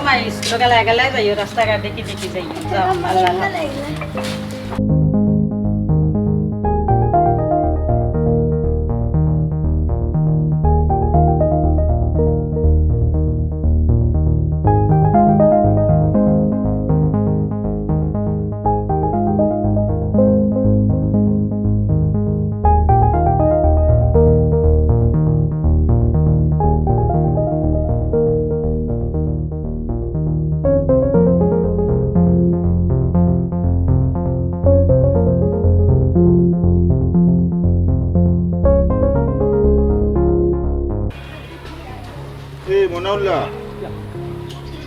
মাই গেলে গেলে যাইও রাস্তাঘাট দেখি দেখি যাই যাও আল্লাহ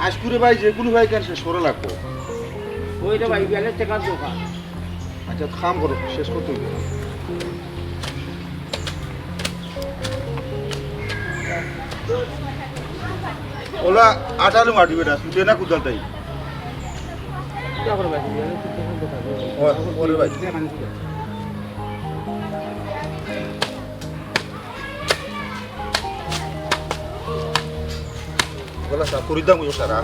আজকুরে ভাই যে কোনো ভাই কেন শেষ করে লাগবো ওইটা ভাই গেলে টাকার দোকান আচ্ছা খাম করো শেষ করতে হইবে ওলা আটালু মাটি বেটা সুতে না কুদাল তাই ওরে ভাই Wala sa kuridang mo yung sara.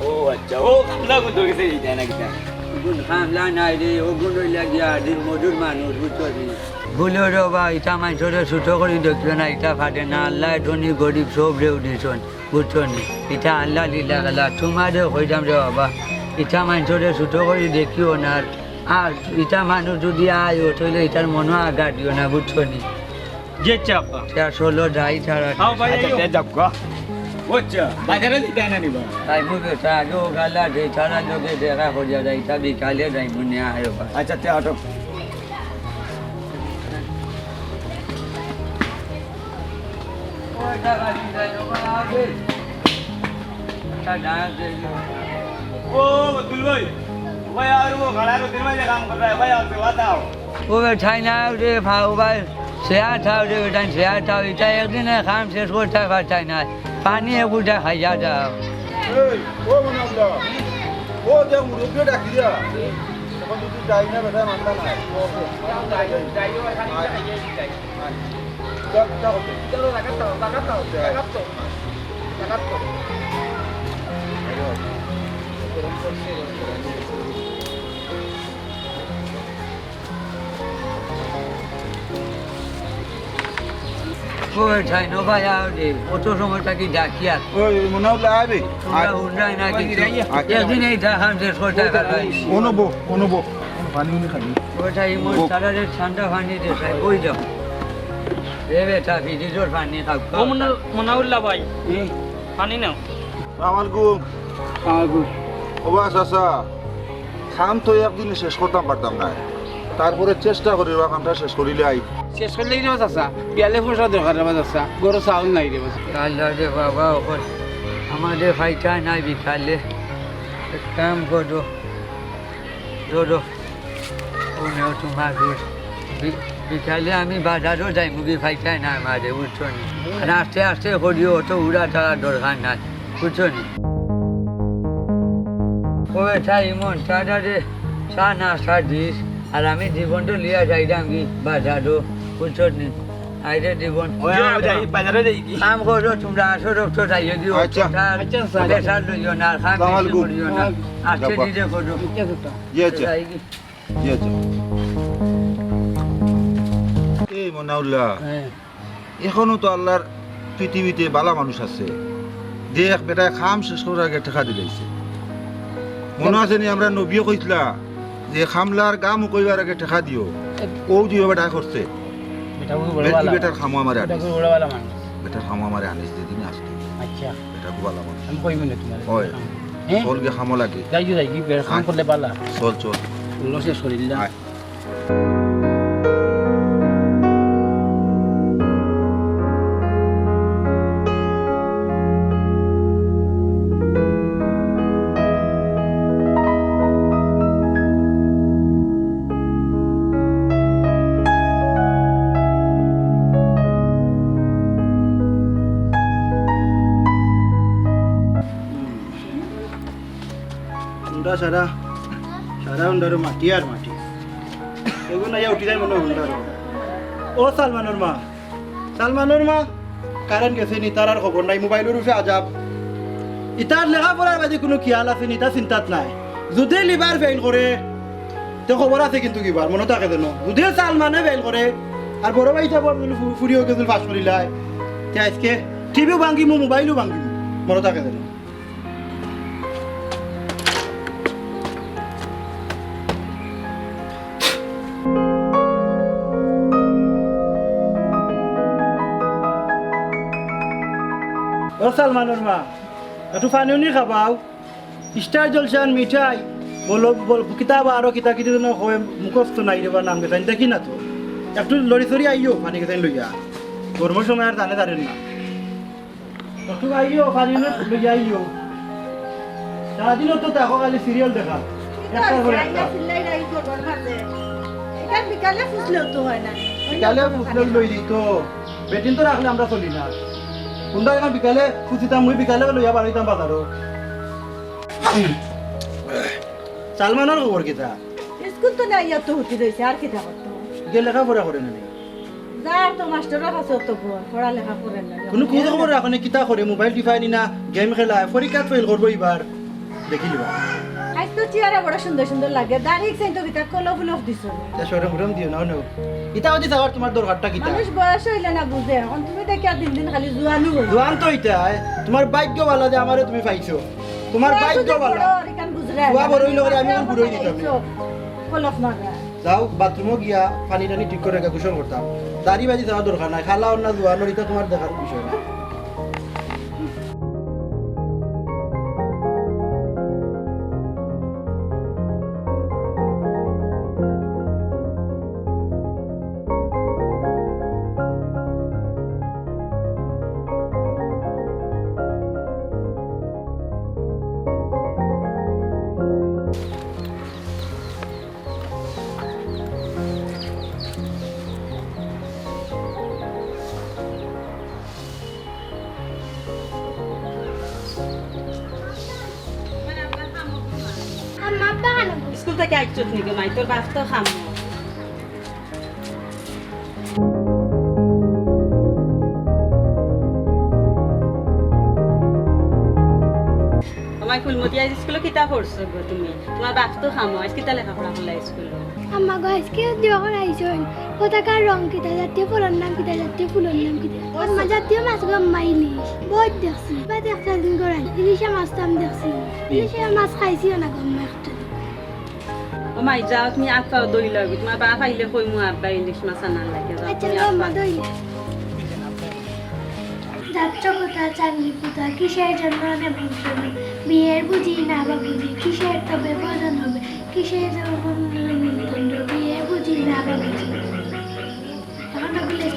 Oh, अच्छा हो कामला को दोगे से ही जाना कितना गुण कामला ना रे ओ गुण लग गया दिल मधुर मानुष बुझछोरी বুলেরো বা ইটা মানুষরে ছোট করে দেখবে না এটা ফাটে না আল্লাহ ধনী গরিব সব রে উঠিছন বুঝছন এটা আল্লাহ লীলা গেলা তোমারে হইতাম রে বাবা ইটা মানুষরে ছোট করে দেখিও না আর ইটা মানুষ যদি আয় ওঠলে এটার মনে আঘাত দিও না বুঝছন যে চাপা তা ষোলো যাই ছাড়া আচ্ছা যাবো ওচ্চা বাজারে দিতে না নিবা তাই মুকে তা গো গালা দে ছাড়া লোকে দেখা হয়ে যায় তা বিকালে যাই মনে আয়ো আচ্ছা তে অটো ওটা গাড়ি যাই ওরা আগে তা ডাক দে ओ बदुल भाई भाई यार वो खड़ा है दिन में काम कर रहा है भाई आपसे बताओ वो बैठाई ना रे भाऊ भाई शेया था रे बेटा शेया था इटा एक दिन काम से छोटा बैठाई ना पानी है बुढ़ा खाया जा ए ओ मनाबला ओ जे मुरुगे डाकी दिया तब तू जाई ना बेटा मानता ना जाइयो चलो लगातो वो बैठाई नो भाई आओ दे ऑटो समझता कि डाकिया ओए मनाबला आबे पूरा हुंडा ना कि एक दिन ही था हम से छोटा कर भाई ओनबो पानी नहीं खानी बैठाई मोर सारा रे ठंडा पानी दे साई कोई जाओ ए बेटा फिर जोर पानी खाओ ও মনাউল্লাহ ভাই পানি নাও আমালগু ওবা চাচা খাম তো একদিন শেষ করতাম পারতাম না তারপরে চেষ্টা করি কামটা শেষ করিলে আই শেষ করলে রে বাচ্চা পিয়ালে পয়সা দরকার রে বাচ্চা গরু চাউল নাই রে বাচ্চা আল্লাহ রে বাবা ওপর আমাদের ফাইটা নাই বিকালে এক কাম করো দোদো ওনেও তোমার বিকালে আমি বাজারও যাই মুগি ফাইটা না আমাদের বুঝছো নি আর আস্তে আস্তে করিও তো উড়া ছাড়া দরকার নাই বুঝছো নি ওই তাই মন তাড়াতাড়ি চা নাস্তা দিস আর আমি জীবনটা লিয়া যাইতাম কি বাজারও বুঝছো নি আইরে জীবন যাই বাজারে যাই কি কাম করো তোমরা আসো রক্ত যাইও দিও আচ্ছা প্রেসার লইও না খাম বেশি করিও না আস্তে ধীরে করো এই মনাউল্লাহ এখনো তো আল্লাহর পৃথিবীতে বালা মানুষ আছে দেখ বেটা খাম শেষ করার আগে ঠেকা দিলাইছে মনে আছে নি আমরা নবীও কইতলা যে খামলার গাম কইবার আগে ঠেকা দিও ও দিও বেটা করছে বেটার খামো আমারে আনিস বেটার খামো আমারে আনিস দিদিন আজকে আচ্ছা বেটা খুব ভালো মানুষ আমি কইব না তোমার হয় চল গে খামো লাগে যাই কি বের কাম করলে পালা চল লসে শরীর না সারা সারা উন্ডার মাটি আর মাটি এগুলো না উঠি যায় মনে উন্ডার ও সালমানের মা কারেন্ট গেছে নি তার আর খবর নাই মোবাইলের উপরে আজাব ইতার লেখাপড়ার বাদে কোনো খেয়াল আছে নি তা চিন্তাত নাই যদি লিভার ফেল করে তো খবর আছে কিন্তু কিবার মনে থাকে যেন যদি সালমানে ফেল করে আর বড় ভাই যাব ফুরিও গেছিল ফাঁস করিলাই আজকে টিভিও ভাঙিমু মোবাইলও ভাঙিমু মনে থাকে যেন ও সালমানের মা একটু পানিও খাবাও স্টার জলসান মিঠাই বলো কিতাব আরো কিতা কিতা যেন হয় মুখস্থ নাই রে বা নাম গেছেন দেখি না তো একটু লড়ি চড়ি আইও পানি গেছেন লইয়া গরমের সময় আর জানে জানেন না একটু আইও পানি লইয়া আইও সারাদিনও তো দেখো খালি সিরিয়াল দেখা একটার পর একটা বিকালে ফুসলে লই দিত বেটিন তো রাখলে আমরা চলি না কোনটা এখন বিকালে খুঁজিতাম মুই বিকালে লইয়া বাড়িতাম বাজারও সালমানের খবর কিতা স্কুল তো নাই তো হতে রইছে আর কিতা করতো গে লেখাপড়া করে না যার তো মাস্টারের কাছে তো পড়ালেখা করেন না কোনো খোঁজ খবর রাখে না কিতা করে মোবাইল টিপাই না গেম খেলায় পরীক্ষা ফেল করবো এবার দেখি লিবা আজ তো চেহারা বড় সুন্দর সুন্দর লাগে দাঁড়িয়ে সেন তো কিতা কলফ লফ দিছো সরম গরম দিও না নো কিতা হতে যাওয়ার তোমার দরকারটা কিতা মানুষ বয়স হইলে না বুঝে এখন তুমি দেখি আর দিন দিন খালি জুয়ানু হই জোয়ান তো ইটা তোমার ভাগ্য ভালো যে আমারে তুমি পাইছো তোমার ভাগ্য ভালো জুয়া বড় হইলো আমি এখন বুড়ো দিতাম কলফ মারা যাও বাথরুমে গিয়া পানি টানি ঠিক করে গোসল করতাম দাড়ি বাজি যাওয়ার দরকার নাই খালা অন্য জোয়ানোর এটা তোমার দেখার বিষয় না স্কুল থেকে আইছত নাকি মাই তোর বাস তো খামো তোমার ফুলমতি আজ স্কুলে কিতা পড়ছো গো তুমি তোমার বাস তো খামো আজ কিতা লেখাপড়া করলা স্কুলে আম্মা গো আজকে যখন আইসন পতাকার রং কিতা জাতীয় ফুলের নাম কিতা জাতীয় ফুলের নাম কিতা আম্মা জাতীয় মাছ গো আম্মা ইলিশ বহুত দেখছি বা দেখছি দিন করাই ইলিশে মাছ তো আমি দেখছি ইলিশে মাছ খাইছিও না গো আম্মা একটা ও মাই যাও তুমি আফা দই লাগবে তোমার বাপ আইলে কই মু আব্বা ইলিশ মাছ আনার লাগে যাও আচ্ছা গো আম্মা দইলে যাচ্ছ কোথা চাঙ্গি কোথা কিসের জন্য নেমন্তন্ন বিয়ের বুঝি না বা বুঝি কিসের তবে ভোজন হবে কিসের নেমন্তন্ন বিয়ের বুঝি না বা বুঝি এখন তো বিয়ে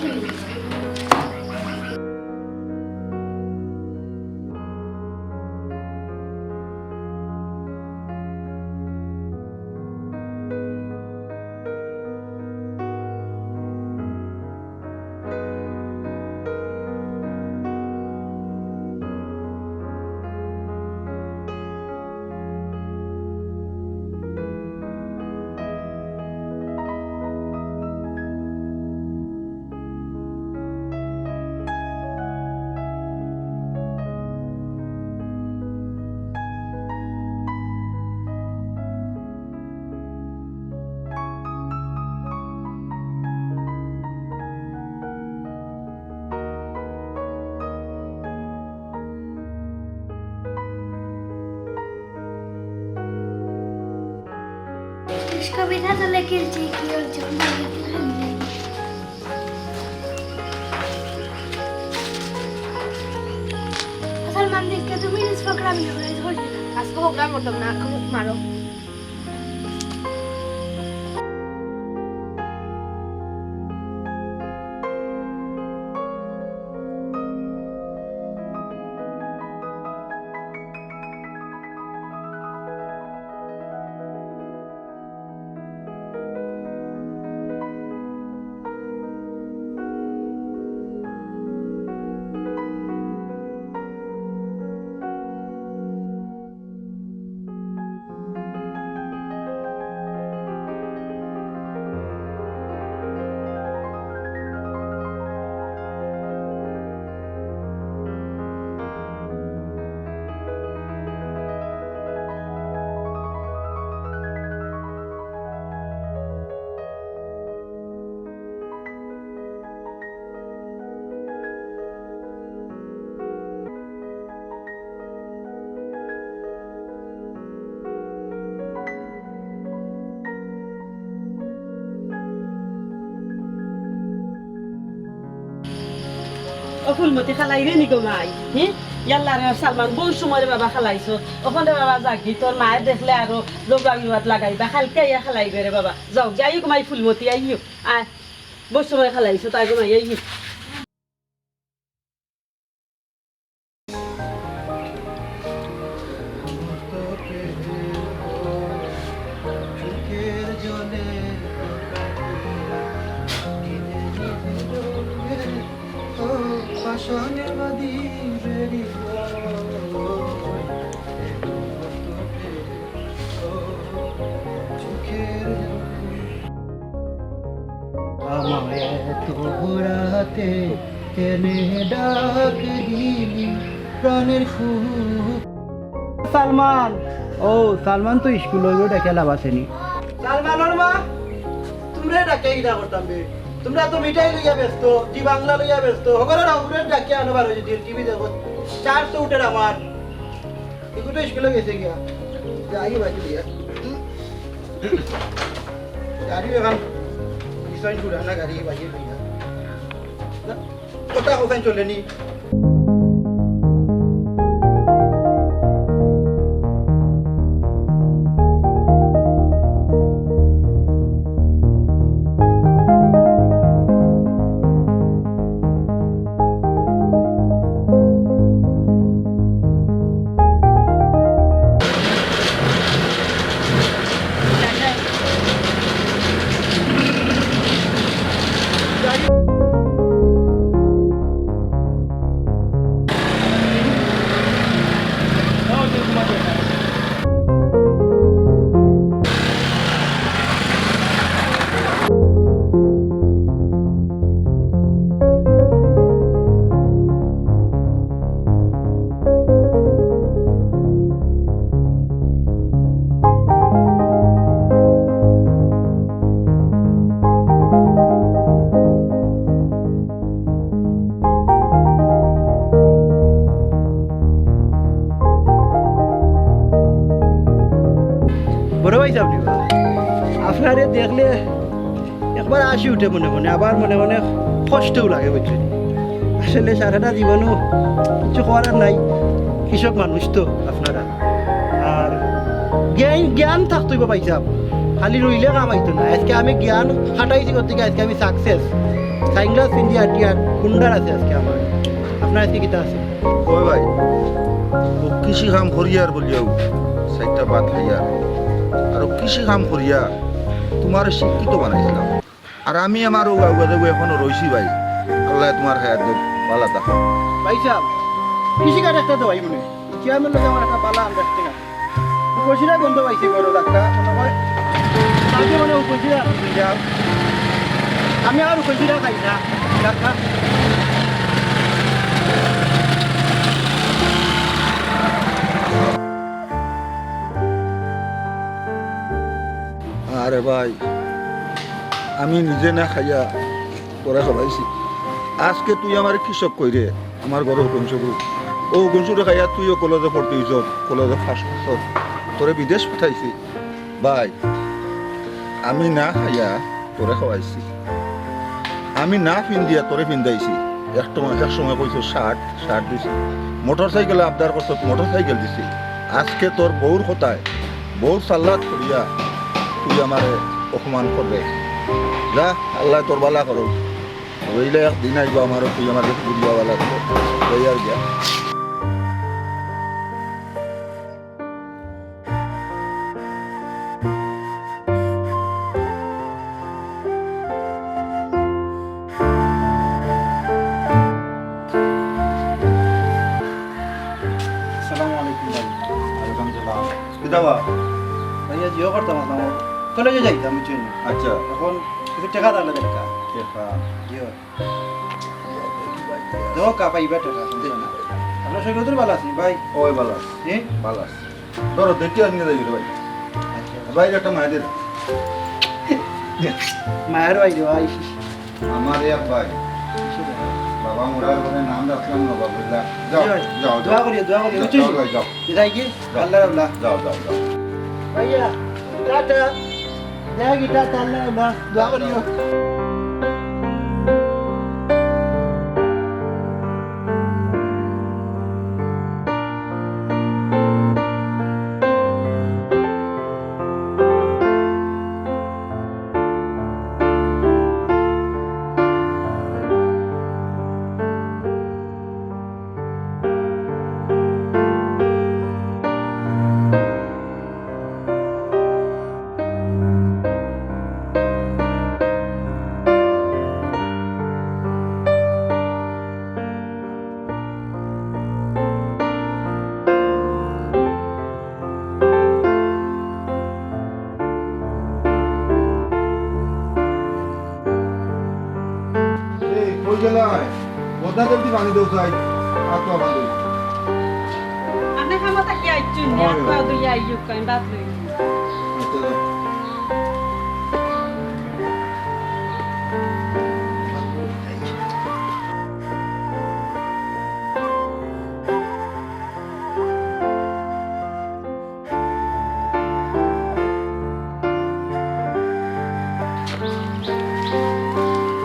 कविता तो लेके की और जम्मा सलमान देख के तुम इस प्रोग्राम में हो आज को प्रोग्राम मतलब ना मारो ও ফুলমতি খালাই রে নিগো মাই হ্যাঁ ইয়াল্লা রে সালমান বহু সময় বাবা খালাইছো ওখানে বাবা যাকি তোর মায়ে দেখলে আরো লোক আবির্বাদ লাগাইবা খালকে ইয়া খালাইবে রে বাবা যাও যাই মাই ফুলমতি আইও আয় বহু সময় খালাইছো তাই গো মাই আইও তোরাতে কেনে ডাক দিলি প্রাণের সুখ সালমান ও সালমান তো স্কুল হইব ডেকে লাভ আসেনি সালমানের মা তোমরা ডাকে গিয়া করতাম বে তোমরা তো মিঠাই লইয়া ব্যস্ত জি বাংলা লইয়া ব্যস্ত হগরের অগ্রের ডাকে আনবার হয়েছে টিভি দেখো চার তো উঠে আমার এগুলো স্কুলে গেছে গিয়া যাই বাকি দিয়া গাড়ি এখন ডিজাইন করে না গাড়ি বাকি লইয়া কথা কোথায় চলেনি আপনারে দেখলে একবার আসি উঠে মনে মনে আবার মনে মনে কষ্টও লাগে বুঝছেন আসলে সারাটা জীবনও কিছু করার নাই কৃষক মানুষ তো আপনারা আর জ্ঞান থাকতই পাইছাম খালি রইলে কাম আইতো না আজকে আমি জ্ঞান খাটাইছি করতে আজকে আমি সাকসেস সাইনগ্লাস ইন্ডিয়া টিয়ার কুন্ডার আছে আজকে আমার আপনার আজকে কিতা আছে ওই ভাই ও কৃষি কাম করিয়ার বলিয়াও সাইটটা বাদ খাইয়ার আর কৃষি কাম করিয়া তোমার শিক্ষিত বানাইছিলাম আর আমি আমার এখনো রইছি ভাই আল্লাহ তোমার হায়াত পালা থাকো পাইছাম কৃষিকাজ একটা তো ভাই মনে চেয়ারম্যান লোক আমার একটা পালা আন্দাজতে না উপসিরা গন্ধ পাইছি বড় ডাক্তার মনে হয় তাকে মানে উপসিরা যাও আমি আর উপসিরা খাই না ডাক্তার আরে ভাই আমি নিজে না খাইয়া তোরা খাবাইছি আজকে তুই আমার কৃষক কইরে আমার ঘরের গঞ্চরু ও গঞ্চুরে খাইয়া তুইও কলেজে পড়তে হইছ কলেজে ফার্স্ট বছর তোরে বিদেশ পাঠাইছি ভাই আমি না খাইয়া তোরে খাওয়াইছি আমি না ফিন্দিয়া তোরে ফিন্দাইছি এক সময় কইছো শার্ট দিছি মোটর সাইকেলে আবদার করছো মোটর সাইকেল দিছি আজকে তোর বউর কথায় বউ সাল্লাত করিয়া তুই আমার অপমান করবে যা আল্লাহ তোর বালা করো রইলে একদিন আইব আমার তুই আমার বুঝবা বালা করো ওই আর যা ভাইয়া জিও করতাম আমার কলেজে যাইতাম বুঝছেন আচ্ছা এখন কিছু টাকা তাহলে দেখা জিও দোকা পাইবা টাকা আপনার শরীর ভালো আছি ভাই ওই বালাস হ্যাঁ বালাস ধরো দেখি আর নিয়ে যাবি ভাই বাইরে একটা মায়েদের মায়ের ভাই রে ভাই আমার এক ভাই বাবা মোরার বলে নাম রাখলাম না বাবা যাও যাও দোয়া করি বুঝছিস যাও যাও যাই কি আল্লাহ আল্লাহ যাও যাও যাও ভাইয়া টাটা যাই কি টাটা আল্লাহ আল্লাহ দোয়া করিও বদনা দেবতি পানি দেও চাই হাত পা বাঁধো আপনি খামতা কি আইছুন না হয়, হয়। পাও দুই আইয়ু কাই বাত লই আচ্ছা যাও।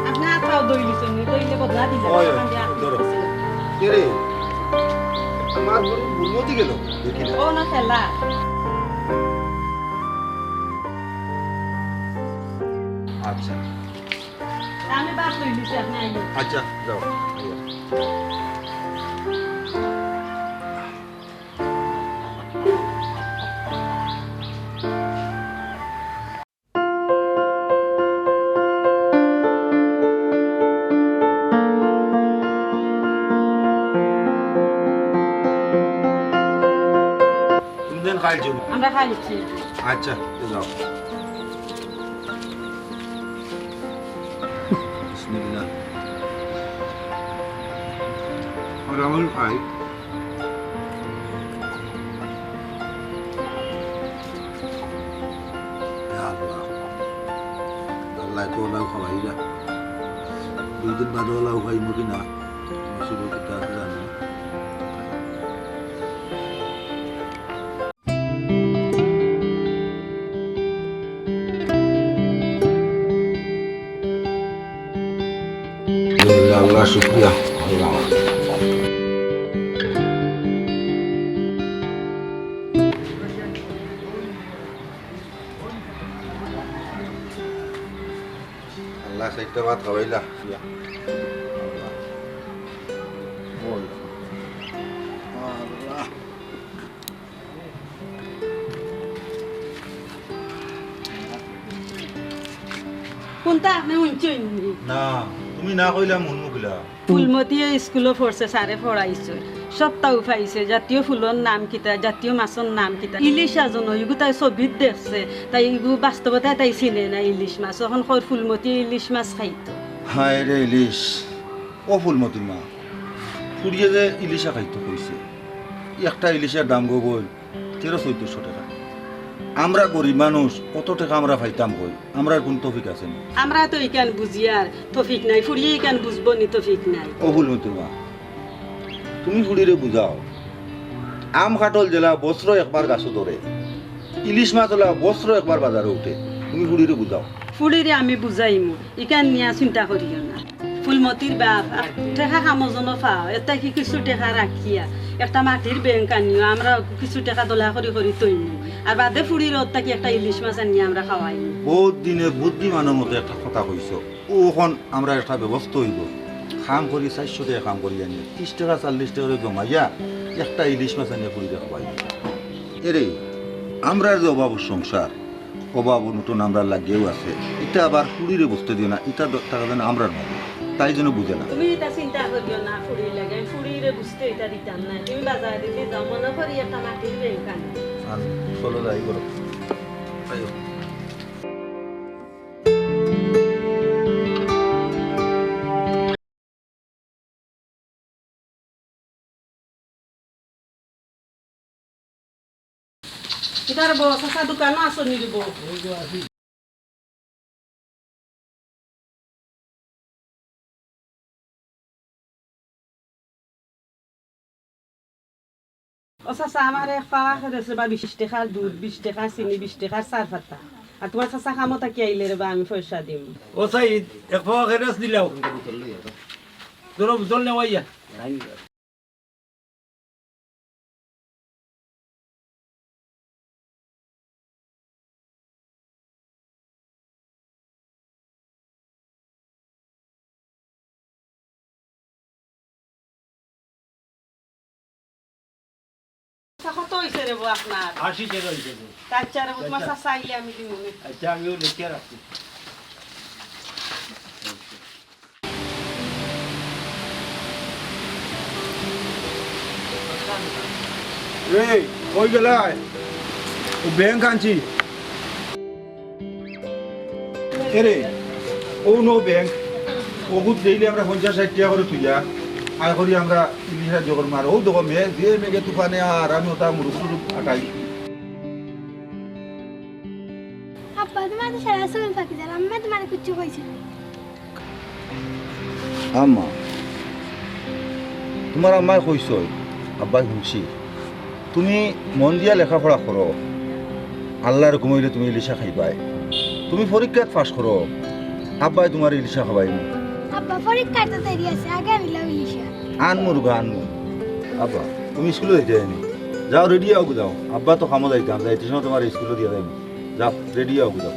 আপনি হাত পাও দইলিছেন নি দইলে বদলা দিলে হয়, হয়, ধরো। কে রে আমার বুলমতি গেল দেখি না ও না খেলা আচ্ছা আমি বাত লইলিছি আপনি আইয়ু আচ্ছা যাও তুমি দেন খাইছো আমরা খাইছি আচ্ছা যাও বিসমিল্লাহ আর আমল খাই আল্লাহ আল্লাহ তো লাউ খাওয়াই না দুই দিন বাদে লাউ খাই মুখি না শুধু কিতা জানি আল্লাহ শুক্রিয়া আল্লাহ আল্লাহ সাইটটা ভাত খাওয়াইলা কোনটা আপনি শুনছেন নি না তুমি না কইলা মন মুখিলা ফুলমতি স্কুলে পড়ছে সারে পড়াইছে সপ্তাহ পাইছে জাতীয় ফুলের নাম কিতা জাতীয় মাছের নাম কিতা ইলিশ আজন ইগু তাই ছবিত দেখছে তাই ইগু বাস্তবতা তাই চিনে না ইলিশ মাছ এখন কর ফুলমতি ইলিশ মাছ খাইতো হায় রে ইলিশ ও ফুলমতির মা ফুরিয়ে যে ইলিশা খাইতে কইছে একটা ইলিশের দাম গো বল 1300-1400 টাকা আমরা গরিব মানুষ কত টাকা আমরা পাইতাম কই আমরা কোন তৌফিক আছে না আমরা তো ইকান বুঝি আর তফিক নাই ফুরিয়ে ইকান বুঝবো নি তফিক নাই ও ফুলমতির মা তুমি ফুড়িরে বুঝাও আম কাটল জেলা বস্ত্র একবার গাছও ধরে ইলিশ মাছ হলা বস্ত্র একবার বাজারে উঠে তুমি ফুড়িরে বুঝাও ফুরিরে আমি বুঝাইমু ইকান নিয়া চিন্তা করিও না ফুলমতির বাপ টেকা কামজনো পাও এটা কি কিছু টেকা রাখিয়া একটা মাটির ব্যাংক আনিও আমরা কিছু টাকা দলা করি তৈমু আর বাদে ফুরির কি একটা ইলিশ মাছ আনিয়ে আমরা খাওয়াই বহুত দিনে বুদ্ধিমানের মতো একটা কথা কইছ ওখন আমরা একটা ব্যবস্থা হইব কাম করি 400 টাকা কাম করি আনি 30 টাকা 40 টাকা করে জমাইয়া একটা ইলিশ মাছ আনিয়ে ফুরি খাওয়াই এরে আমরা যে অভাব সংসার অভাব নতুন আমরা লাগেও আছে এটা আবার ফুরিরে বসতে দিও না এটা টাকা দেন আমরা নয় তাই জন্য বুঝে না তুমি এটা চিন্তা করিও না ফুরির লাগে আমি ফুরিরে বুঝতে এটা দিতাম না তুমি বাজারে দিতে যাও মনে করি একটা মাটির ব্যাংক আনি আর চলো যাই করো আইও এটার বস আসা দোকানও আসো নিব ও চাচা আমার এক পাওয়া খেয়েছে বা 20 টাকার দুধ 20 টাকা চিনি 20 টাকার চার পাতা আর তোমার চাচা খামতা কি আইলে রে বা আমি পয়সা দিম ও সাইদ এক পাওয়া খেরেস দিলাও তোর বোতল নেওয়াইয়া কত হইছে রে বউ আপনার 80 টাকা হইছে আচ্ছা রে তোমার চাচা আইলে আমি দিব আচ্ছা আমিও লিখে রাখছি রে কই গেলাই ও ব্যাংক আনছি এরে ও নো ব্যাংক বহুত দেইলে আমরা 50-60 টাকা করে তুইয়া আয় করি আমরা ইলিশা জগর মার ও দেখো মেয়ে যে মেঘে তুফানে আর আমি ওটা মুরুখ আটাই আব্বা তোমার তো সারা সময় ফাঁকি যার আম্মা তোমার কিচ্ছু কইছে না। আম্মা তোমার আম্মাই কইছ আব্বাই শুনছি তুমি মন দিয়া লেখাপড়া করো আল্লাহর ঘুমাইলে তুমি ইলিশা খাইবাই তুমি পরীক্ষাত পাস করো আব্বাই তোমার ইলিশা খাবাই আব্বা পরীক্ষার তো দেরি আছে আগে আনিলাম ইলিশা। আনমু রুগা আনমু আব্বা তুমি স্কুলে যাইতে যাইনি যাও রেডি হও যাও আব্বা তো খামো যাইতাম যাইতে সময় তোমার স্কুলে দিয়ে যাইনি যাও রেডি হও যাও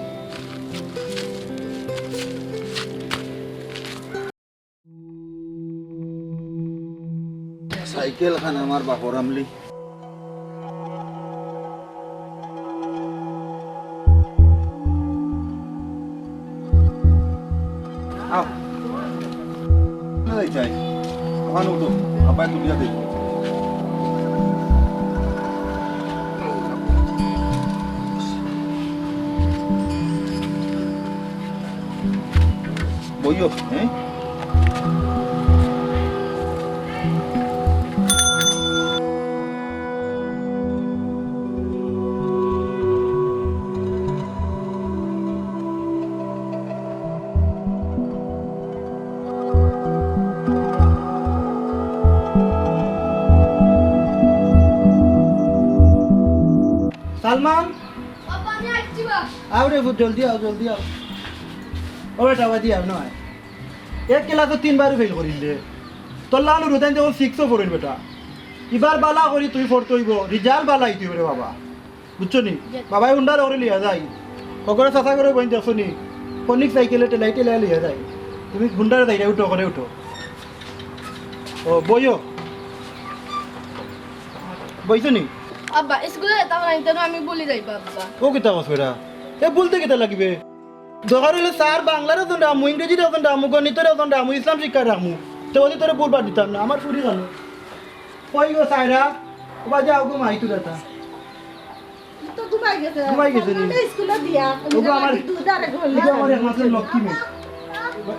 সাইকেল খান আমার বাপর আমলি আও না যাই ওখানে উঠো আব্বাই তুলিয়া দেই বইও হ্যাঁ সালমান আব্বা আমি আসছি বা आओ रे जल्दी आओ ओ बेटा वादी आओ ना एक क्लास 3 बार फेल करिले তোলা আলু রুদান যখন 6 পড়িল বেটা এবার বালা করি তুই পড়তে হইব রিজাল্ট বালা আইতি রে বাবা বুঝছো নি বাবাই উন্ডার ওরে লিয়া যাই কগরে সাসা করে বইন দেখছো নি ফনিক সাইকেলে টেলাইতে লিয়া যায় তুমি গুন্ডারে যাই উঠো করে উঠো ও বইও বইছো নি আব্বা স্কুলে যেতাম না কিন্তু আমি বলি যাইবা আব্বা ও কিতা কস বেটা এ বলতে কিতা লাগবে দরকার হলে স্যার বাংলার ওজন রামু ইংরেজির ওজন রামু গণিতের ওজন রামু ইসলাম শিক্ষার রামু তো ওদের তোরে বলবার দিতাম না আমার ফুরি গেল কই গো সাইরা ও বাজে আও গো মাই তুরাতা তো ঘুমাই গেছে ঘুমাই গেছে নি? স্কুলে দিয়া ওগো আমার দুধারে ঘুরলে ওগো আমার একমাত্র লক্ষ্মী মেয়ে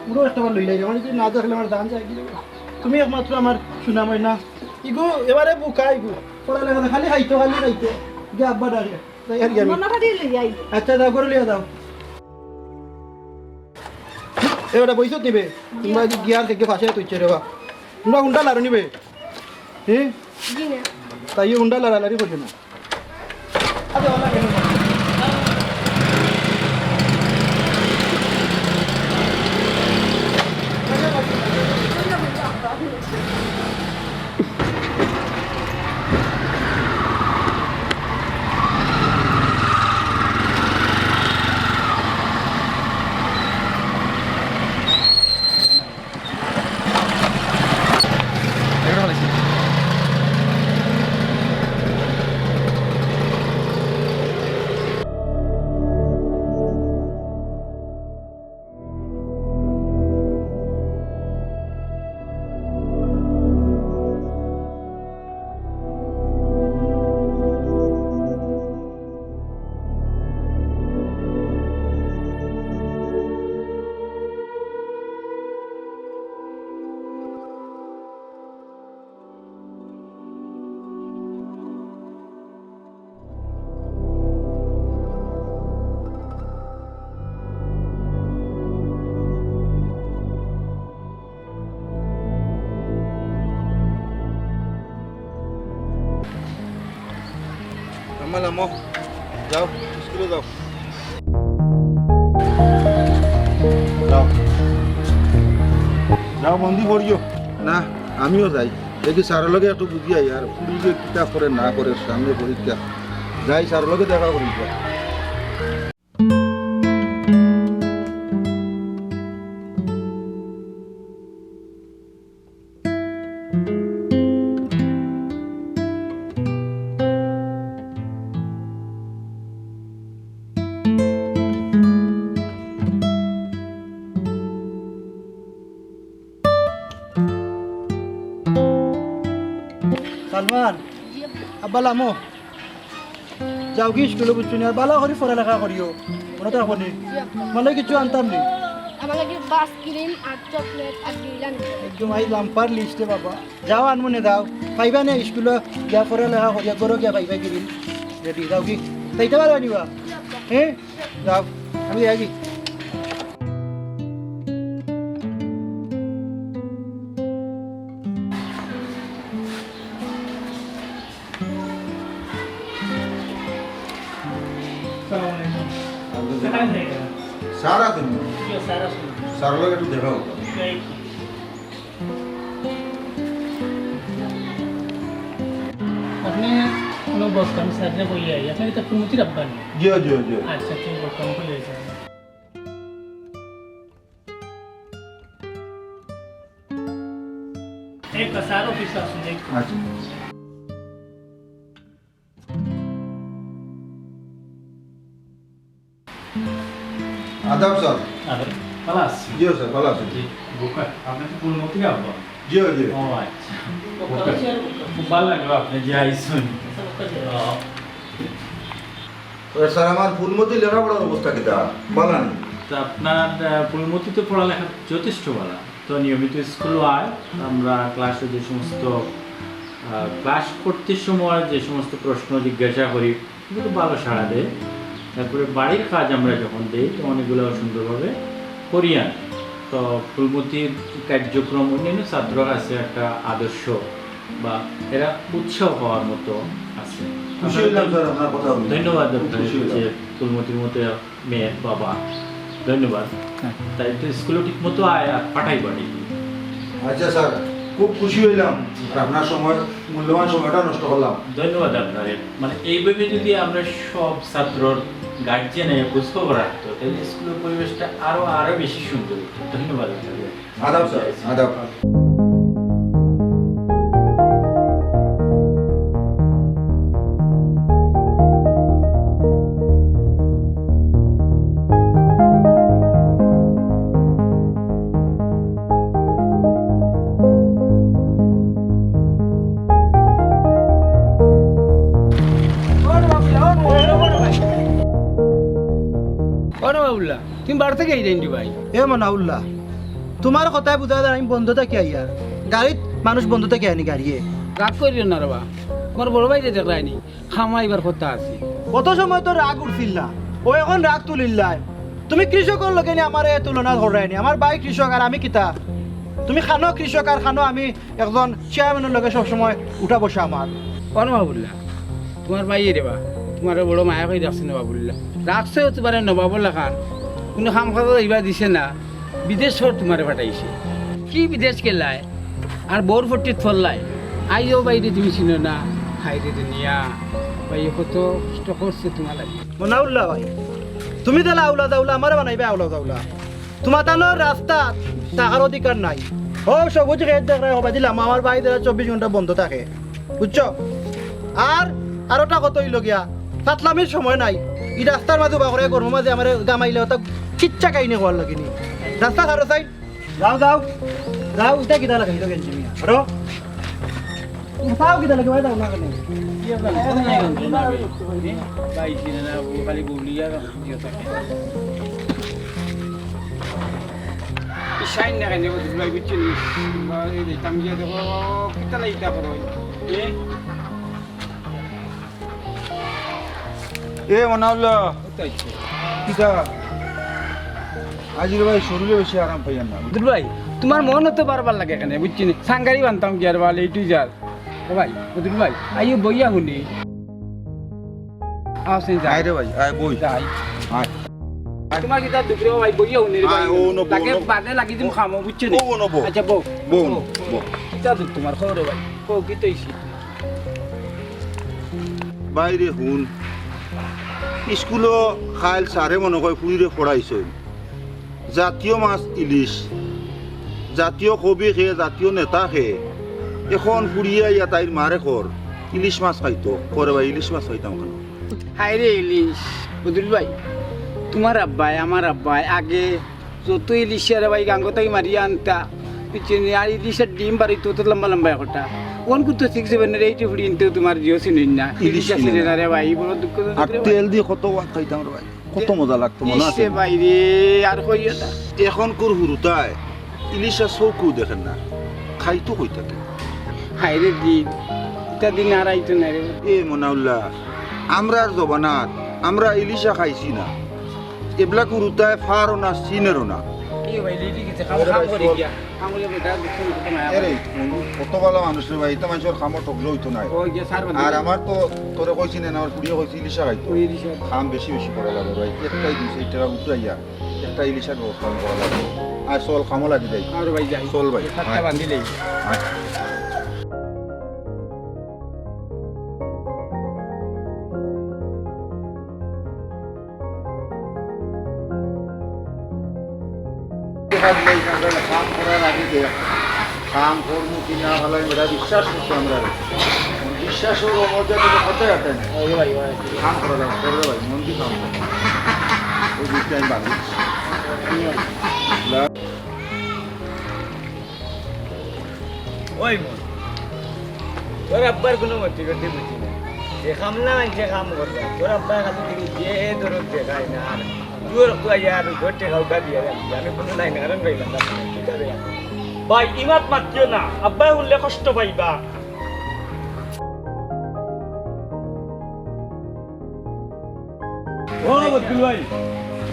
পুরো একটা বার লইলাই যখন যদি না দেখলে আমার দান যায় কি দেবে? তুমি একমাত্র আমার সুনাময় না ইগো এবারে বুকাই গো পড়ালেখা খালি খাইতো যে আব্বা ডাকে তাই আর গেল মনে করে যাই আচ্ছা দাও করে লিয়া দাও এবারে বইসো নিবে তোমরা গিয়ার থেকে ফাঁসে তুইছে রে বা তোমরা হুন্ডা লাড়ো নিবে হ্যাঁ জি না তাই হুন্ডা লাড়ালাড়ি করবে না আচ্ছা ওলা কেন আম্মা নামো যাও স্কুলে যাও যাও যাও মন্দির পড়িও না আমিও যাই দেখি স্যারের লগে একটু বুঝি আই আর পুলিশে কিতাব করে না করে সামনে পরীক্ষা যাই স্যারের লগে দেখা করি সালমান আব্বা লামো যাও কি স্কুলে বুঝছো না বালা করি পড়ালেখা করিও মনে তো আপনি মানে কিছু আনতাম নি আমার লাগে বাস ক্রিম আর চকলেট আর বিরিয়ানি একদম আই লাম্পার লিস্টে বাবা যাও আনমনে দাও পাইবা না স্কুলে গিয়া পড়া লেখা করিয়া করো গিয়া পাইবা কিদিন রেডি যাও কি তাইতে পারো নিবা হ্যাঁ যাও আমি যাই সারা তুমি সারা লোক একটু দেখা হতো আপনি কোনো বস্তু আমি সাজনে বলে আই আপনি তো কুমতি রাখবেন জিও জিও জিও আচ্ছা ঠিক বস্তু আমি বলে আইছি एक सारो ऑफिस आसुन एक আচ্ছা আদাব স্যার अरे खलास জিও স্যার ভালো আছেন जी बुका आपने तो फुल मोती का बाबा জিও জিও ओ अच्छा खूब ভালো লাগলো আপনি যে আইছেন স্যার আমার ফুলমতি লেখাপড়ার অবস্থা কিটা বলা নেই তো আপনার ফুলমতিতে পড়ালেখা যথেষ্ট ভালো তো নিয়মিত স্কুল আয় আমরা ক্লাসে যে সমস্ত ক্লাস করতে সময় যে সমস্ত প্রশ্ন জিজ্ঞাসা করি কিন্তু ভালো সাড়া দেয় তারপরে বাড়ির কাজ আমরা যখন দিই তো অনেকগুলো সুন্দরভাবে করিয়ান তো ফুলমতির কার্যক্রম অন্যান্য ছাত্রর কাছে একটা আদর্শ বা এরা উৎসাহ হওয়ার মতো আছে খুশি হইলাম স্যার আপনার কথা বলে ধন্যবাদ খুশি হইলাম। যে ফুলমতির মতো মেয়ের বাবা ধন্যবাদ তাই তো স্কুলে ঠিক মতো আয় আর পাঠাই বাড়ি আচ্ছা স্যার খুব খুশি হইলাম আর আপনার সময় মূল্যবান সময়টা নষ্ট করলাম ধন্যবাদ আপনাদের মানে এইভাবে যদি আমরা সব ছাত্রর গার্জিয়ানে খোঁজখবর রাখতো তাহলে স্কুলের পরিবেশটা আরো বেশি সুন্দর হতো ধন্যবাদ আপনাদের আদাব স্যার আদাব বাবুল্লাহ তুমি বাড়ি থেকে এই দেন ভাই এ মনাউল্লাহ তোমার কথায় বুঝা যায় আমি বন্ধ থাকি আইয়ার গাড়িত মানুষ বন্ধ থাকি আনি গাড়িয়ে রাগ করিও না রবা তোমার বড় ভাই দেখলাইনি খামাইবার কথা আছে কত সময় তো রাগ উঠছিল না ও এখন রাগ তুলিল্লাই তুমি কৃষকের লোকে নিয়ে আমার তুলনা ধরায়নি আমার ভাই কৃষক আর আমি কিতা তুমি খানো কৃষক আর খানো আমি একজন চেয়ারম্যানের লোকে সবসময় উঠা বসা আমার কোন বাবুল্লাহ তোমার ভাই রেবা তোমার বড় মায়া করে রাখছে না বাবুল্লাহ রাখছে তোমার নবাবুল্লাহ খান কোনো খাম খাওয়া এইবার দিছে না বিদেশ তোমার পাঠাইছে কি বিদেশ কেলায় আর বোর ফটিত ফললাই আইও বাইরে তুমি চিনো না খাইরে দুনিয়া ভাই কত কষ্ট করছে তোমার লাগে মনাউল্লাহ ভাই তুমি তাহলে আউলা দাউলা আমার বানাইবে আউলা দাউলা তোমার তানোর রাস্তা টাকার অধিকার নাই ও সবুজ খেত দেখ হবা দিলাম আমার ভাই দ্বারা 24 ঘন্টা বন্ধ থাকে বুঝছো আর ওটা কত হইল গিয়া সাতলামির সময় নাই এই রাস্তার মাঝে বা করে গরম মাঝে আমার গামাইলে ওটা কিচ্ছা কাহিনী হওয়ার লাগিনি রাস্তা ছাড়ো চাই যাও যাও যাও এটা কিতা লাগাই তো গেঞ্জি মিয়া হরো যাও কিতা লাগে ভাই দাও না কেন খালি গুলিয়া শাইন না কেন ভাই বুঝছি দেখতাম গিয়ে দেখো কিতা লাগিতা করো এ মনাউল্লাহ তাই কিটা আজির ভাই শরীরে বেশি আরাম পাইয়ান না দুল ভাই তোমার মন তো বারবার লাগে এখানে বুঝছি না সাংগারি বানতাম কি আর বল এইটুই যার ও ভাই দুল ভাই আইও বইয়া শুনি আসেন যাই আয় রে ভাই আয় বই যাই আয় তোমার কি তার দুপুরে ভাই বইয়া শুনি রে ভাই আয়, ও নবো, তাকে নবো। বাদে লাগি তুমি খামো বুঝছি না বউ নবো। আচ্ছা বউ বউ বউ কিতা দুঃখ তোমার খবর রে ভাই কো কি তৈছি বাইরে হুন স্কুলও খাইল সারে মনে হয় ফুরিরে পড়াইছে জাতীয় মাছ ইলিশ জাতীয় কবি খেয়ে জাতীয় নেতা খেয়ে এখন ফুরিয়া ইয়া তাইর মারে কর ইলিশ মাছ খাইতো করে ভাই ইলিশ মাছ খাইতাম কেন হাই রে ইলিশ বুদুল ভাই তোমার আব্বাই আমার আব্বাই আগে যত ইলিশের ভাই গাঙ্গতাই মারিয়া আনতা পিছনে আর ইলিশের ডিম বাড়ি তো লম্বা লম্বা একটা কোন করতে 6-7 8 ফুড়ি ইনতে তোমার জিও চিনুন না ইলিশ আছে না রে ভাই বড় দুঃখ আর তেল দিয়ে কত ওয়াট খাইতাম রে ভাই কত মজা লাগতো মনে আছে ইসে বাইরে আর কইও না এখন কোর হুরুতায় ইলিশা চৌকু দেখেন না খাইতো কই থাকে হাইরে দিন এটা দিন আর আইতো না রে এ মনাউল্লাহ আমরার জবানাত আমরা ইলিশা খাইছি না এবলা হুরুতায় ফারও না সিনেরও না কি ভাই লিডি কিছু খাম খাম করে গিয়া আমলে বেটা দেখুন তো না এরে কত ভালো মানুষের ভাই এটা মানুষের খামর টকলো হইতো না ওই যে সার আর আমার তো তোরে কইছি না আমার কুড়িয়ে কইছি ইলিশা খাইতো ওই রিসা খাম বেশি বেশি করা লাগে ভাই একটাই 200 টাকা উঠাইয়া একটা ইলিশার ব্যবস্থা করা লাগে আর চল খামো লাগে যাই আর ভাই যাই চল ভাই সাতটা বান্ধিলেই আয়। কাম করার আগে কাম করবো কিনা ভালো মেয়েরা বিশ্বাস করতো আমরা বিশ্বাস ওর মধ্যে কত আটেন কাম করা যাবে করবে ভাই মন দিয়ে কাম করবে ওই দিকটা আমি বাঁধি ওই মন তোর আব্বার কোনো মতি করতে বুঝি না যে খামলা মানছে কাম করবে তোর আব্বা খালি দেখি যে দরদ দেখায় না আর তোর তো ইয়ার ঘটে খাওয়া দিয়ে আমি কোনো লাইন হারান পাইলাম না কি করে ভাই ইমাত মাতিও না আব্বাই উঠলে কষ্ট পাইবা ও বদুল ভাই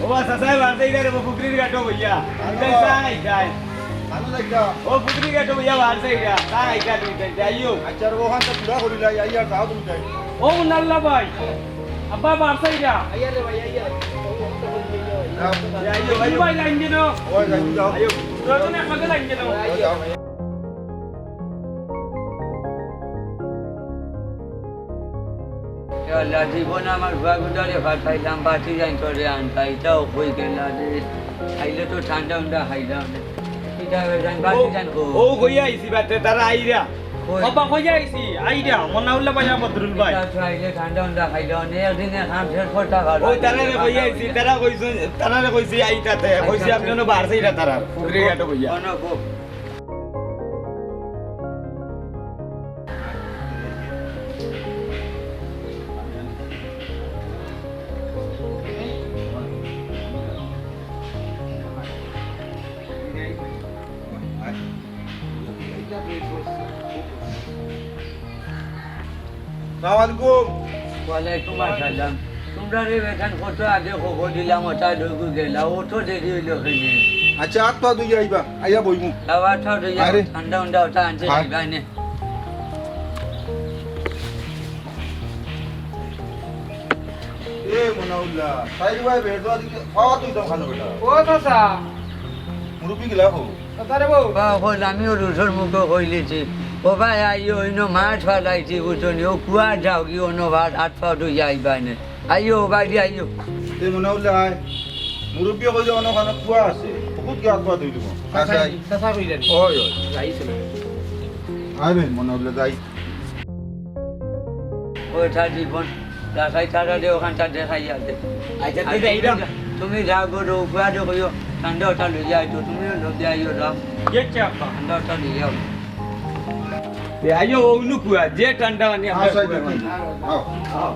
ও সাসাই বারতে ইরে পুকুরির ঘাটো ভইয়া আইতাই সাই যাই ভালো লাগা ও পুকুরির ঘাটো ভইয়া বারতে ইরা সাই গা তুই যাইও আচ্ছা ওখান তো পুরা করিলা আইয়া যাও তুমি যাই ও নাল্লা ভাই আব্বা বারসাইরা আইয়া রে ভাই আইয়া যাও ভাই ভাই লাইন দিন ওই যাও আইও রজন একমাত্র লাইন দিন যাও আল্লাহ জীবন আমার ভাগুদারে ফাটাইলাম বাতি যাই করে আনতা এটাও কই গেল রে খাইলে তো ঠান্ডা ঠান্ডা খাইলাম এটা যাই বাতি যাই ও কইয়া আইছি বাতে তারা আইরা আব্বা কইয়া আইছি আইরা মনা উল্লা ভাই বদরুল ভাই খাইলে ঠান্ডা ঠান্ডা খাইলাম একদিনে খাম শেষ করতে পারো ওই তারারে কইয়া আইছি তারা কইছে তারারে কইছি আইতাতে কইছি আপনি বারসাইরা তারা পুকুরি ঘাটো কইয়া সালামালাইকুম ওয়ালাইকুম আসসালাম তোমরা রে বেখান কত আগে খবর দিলাম ওটা ঢুকু গেলা ওটো দেরি হইল ওখানে আচ্ছা হাত পা ধুই আইবা আইয়া বইমু খাওয়া ঠান্ডা আরে। ঠান্ডা ঠান্ডা ওটা আনছে হ্যাঁ। গানে এ মনাউল্লাহ সাইড ভাই বের দাও দিকে খাওয়া তুই তো ভালো বেটা ও চাচা মুরব্বি গিলা হো চাচারে বউ বা হল আমিও রুসর মুখ কইলেছি ও ভাই আইও ইনো মাছ ফালাইছি বুঝনি ও কুয়া যাও কি অন্য ভাত হাত পা ধুই আইবানে আইও বাইরে আইও এ মনাউল্লাহ মুরব্বি কইলে অন্য খানা কুয়া আছে বহুত কি হাত পা ধুই দিব আচ্ছা চাচা কইলেন ওই ওই যাইছিল আইবে মনাউল্লাহ যাই ওটা জীবন দেখাই তারা দে ওখানটা দেখাই আছে আচ্ছা তুই যাইরা তুমি যাও গো কুয়া দে কইও ঠান্ডা ওটা লই যাই তো তুমিও লই আইও রাম গেছে আব্বা ঠান্ডা ওটা লই যাও আইও ওনু কুয়া যে ঠান্ডা পানি আচ্ছা দেখি আও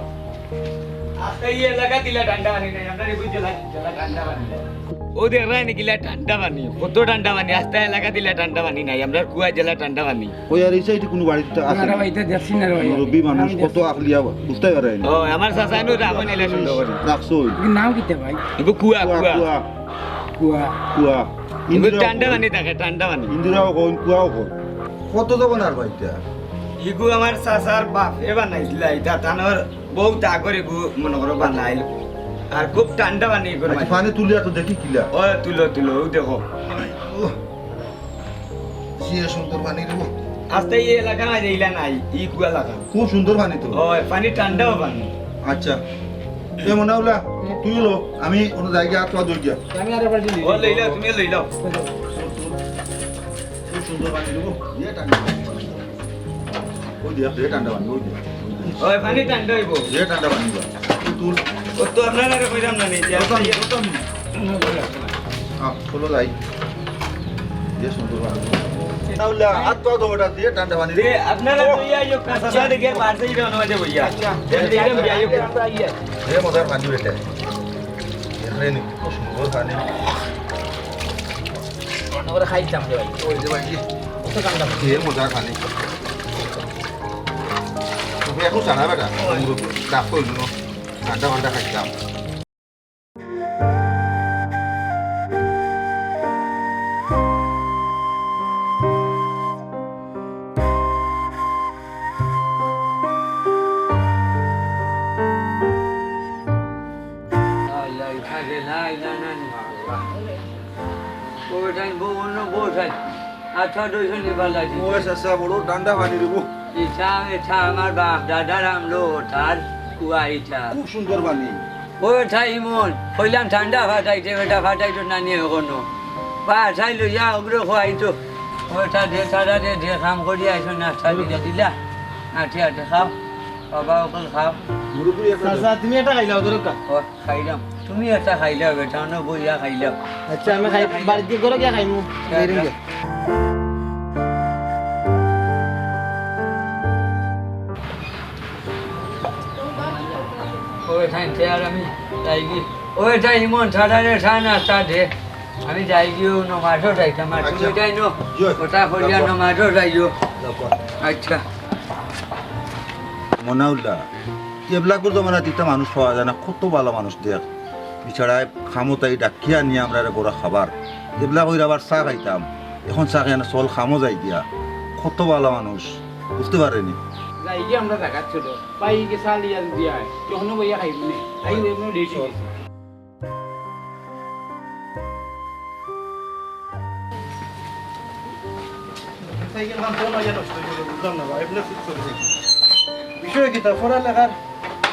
আজকে এই এলাকা দিলা ঠান্ডা পানি নাই আমরা বুঝলা ঠান্ডা পানি ও দেখ রাই নিকিলা ঠান্ডা পানি কত ঠান্ডা পানি আজকে এলাকা দিলা ঠান্ডা পানি নাই আমরা কুয়া জেলা ঠান্ডা পানি ওই আর এই সাইডে কোনো বাড়িতে আছে আরে ভাই এটা দেখছি না রে ভাই মুরব্বি মানুষ কত আকলিয়া বুঝতে পারে না ও আমার সাসানু রাখো নিলা সুন্দর করে রাখছো নাম কিতে ভাই ইবু কুয়া কুয়া কুয়া কুয়া কুয়া কুয়া ইবু ঠান্ডা পানি থাকে ঠান্ডা পানি ইন্দিরাও কোন কুয়াও কোন কত যাবো না আর ভাইটা ইগু আমার সাসার বাপ এবার নাইছিলা এটা তানোর বহুত আগরে গু মনে করো বানাইল আর খুব ঠান্ডা পানি করে আচ্ছা পানি তুলিয়া তো দেখি কিলা ও তুলো তুলো ও দেখো সিয়ে সুন্দর পানি দেবো আজকে এই এলাকা না যাইলা নাই ই কুয়া এলাকা খুব সুন্দর পানি তো ও পানি ঠান্ডাও পানি আচ্ছা এ মনে হলা তুই লো আমি কোনো জায়গায় হাত পা ধুই গিয়া আমি আরে বাড়ি দিলি ও লইলাও তুমি লইলাও খুব সুন্দর পানি দেবো এ ঠান্ডা ওই দিয়া এ ঠান্ডা পানি ওই দিয়া ও পানি ঠান্ডা হইব এ ঠান্ডা পানি বা তুই ও তো আপনারা কইরাম না নিতে চলো যাই যে সুন্দর পানি তাহলে হাত পা ধোটা দিয়ে ঠান্ডা পানি রে আপনারা লইয়া আইও কাঁচা দেখে পারছে ইরা নজে বইয়া আচ্ছা দেখে বিয়াইও এ মজার পানি বেটা দেখলেন সুন্দর খানি অন্য করে খাইতাম রে ভাই ওই যে ভাই কত ঠান্ডা কি মজা খানি তুমি এখন জানা বেটা ডাক করল আড্ডা ঘন্টা খাইতাম আচ্ছা দুইশো নিবার লাগে ও চাচা বড় ঠান্ডা পানি দেবো ইচ্ছা ইচ্ছা আমার বাপ দাদার আমলো তার কুয়া ইচ্ছা খুব সুন্দর পানি ওইটা ইমন কইলাম ঠান্ডা ফাটাইছে বেটা ফাটাইতো না নিয়ে কোনো বা চাই লইয়া ওগুলো খোয়াইতো ওইটা দিয়ে সারা দিয়ে দিয়ে কাম করি আইসো নাস্তা দিলা দিলা আঠে আঠে খাও বাবা ওকে খাও মুরুপুরি চাচা তুমি এটা খাইলাও দরকার ও খাইলাম তুমি একটা খাইলাও বেটা অন্য বইয়া খাইলাও আচ্ছা আমি খাই বাড়িতে করে গিয়ে খাইমু ওইখান থেকে আর আমি যাই কি ওইটা ইমন সারারে সা নাস্তা দে আমি যাই গিয়েও নমাজও যাইতাম আর তুমি যাই নো ওটা করিয়া নমাজও যাইও আচ্ছা মনাউল্লাহ এবলা করতো মানে তিতা মানুষ পাওয়া যায় না কত ভালো মানুষ দেখ বিছাড়ায় খামোতাই ডাকিয়া নিয়ে আমরা গোড়া খাবার এবলা কইরা আবার চা খাইতাম এখন চা খাই না চল খামো যাই দিয়া কত ভালো মানুষ বুঝতে পারেনি যাই গিয়ে আমরা জায়গা ছিল পাই গিয়ে চালিয়া দিয়া তখনও বইয়া খাইব নে আই এমন রেডি সাইকেল খান তো নয় নষ্ট করে বুঝলাম না ভাই এমনি ঠিক চলছে বিষয় কি তা পড়ালেখার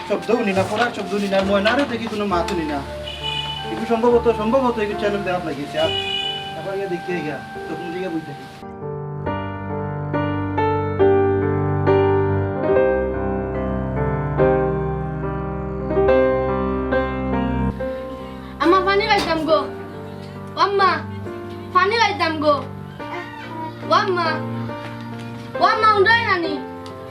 শব্দও নি না পড়ার শব্দ নি না ময়নারও দেখি কোনো মাতও নি না একটু সম্ভবত একটু চ্যানেল দেওয়া লাগিয়েছে আর তারপর গিয়ে দেখতে গিয়া তখন দিকে বুঝতে Amma fani gaidam go. Wamma. Fani gaidam go. Wamma. Wamma undai nani.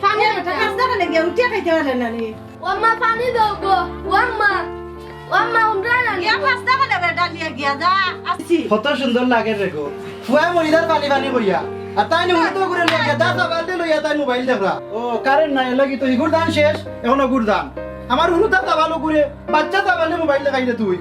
Fani gaidam. কাজটা কেন গিয়ে উঠিয়া খাইতে পারেন না নি Wamma fani do go. Wamma. Wamma undai nani. ইয়া কাজটা কেন বেটা নিয়ে গিয়া যা আসছি কত সুন্দর লাগে রে গো ফুয়া মরিদার পানি পানি কইয়া আর তাই নি উল্টো করে লইয়া দাদা বালতে লইয়া তাই মোবাইল দেখরা ও কারেন্ট নাই লাগি তো ইগুর দান শেষ এখনো গুড় দান আমার হলু দাদা ভালো করে বাচ্চা দাবালে মোবাইল দেখাইলে তুই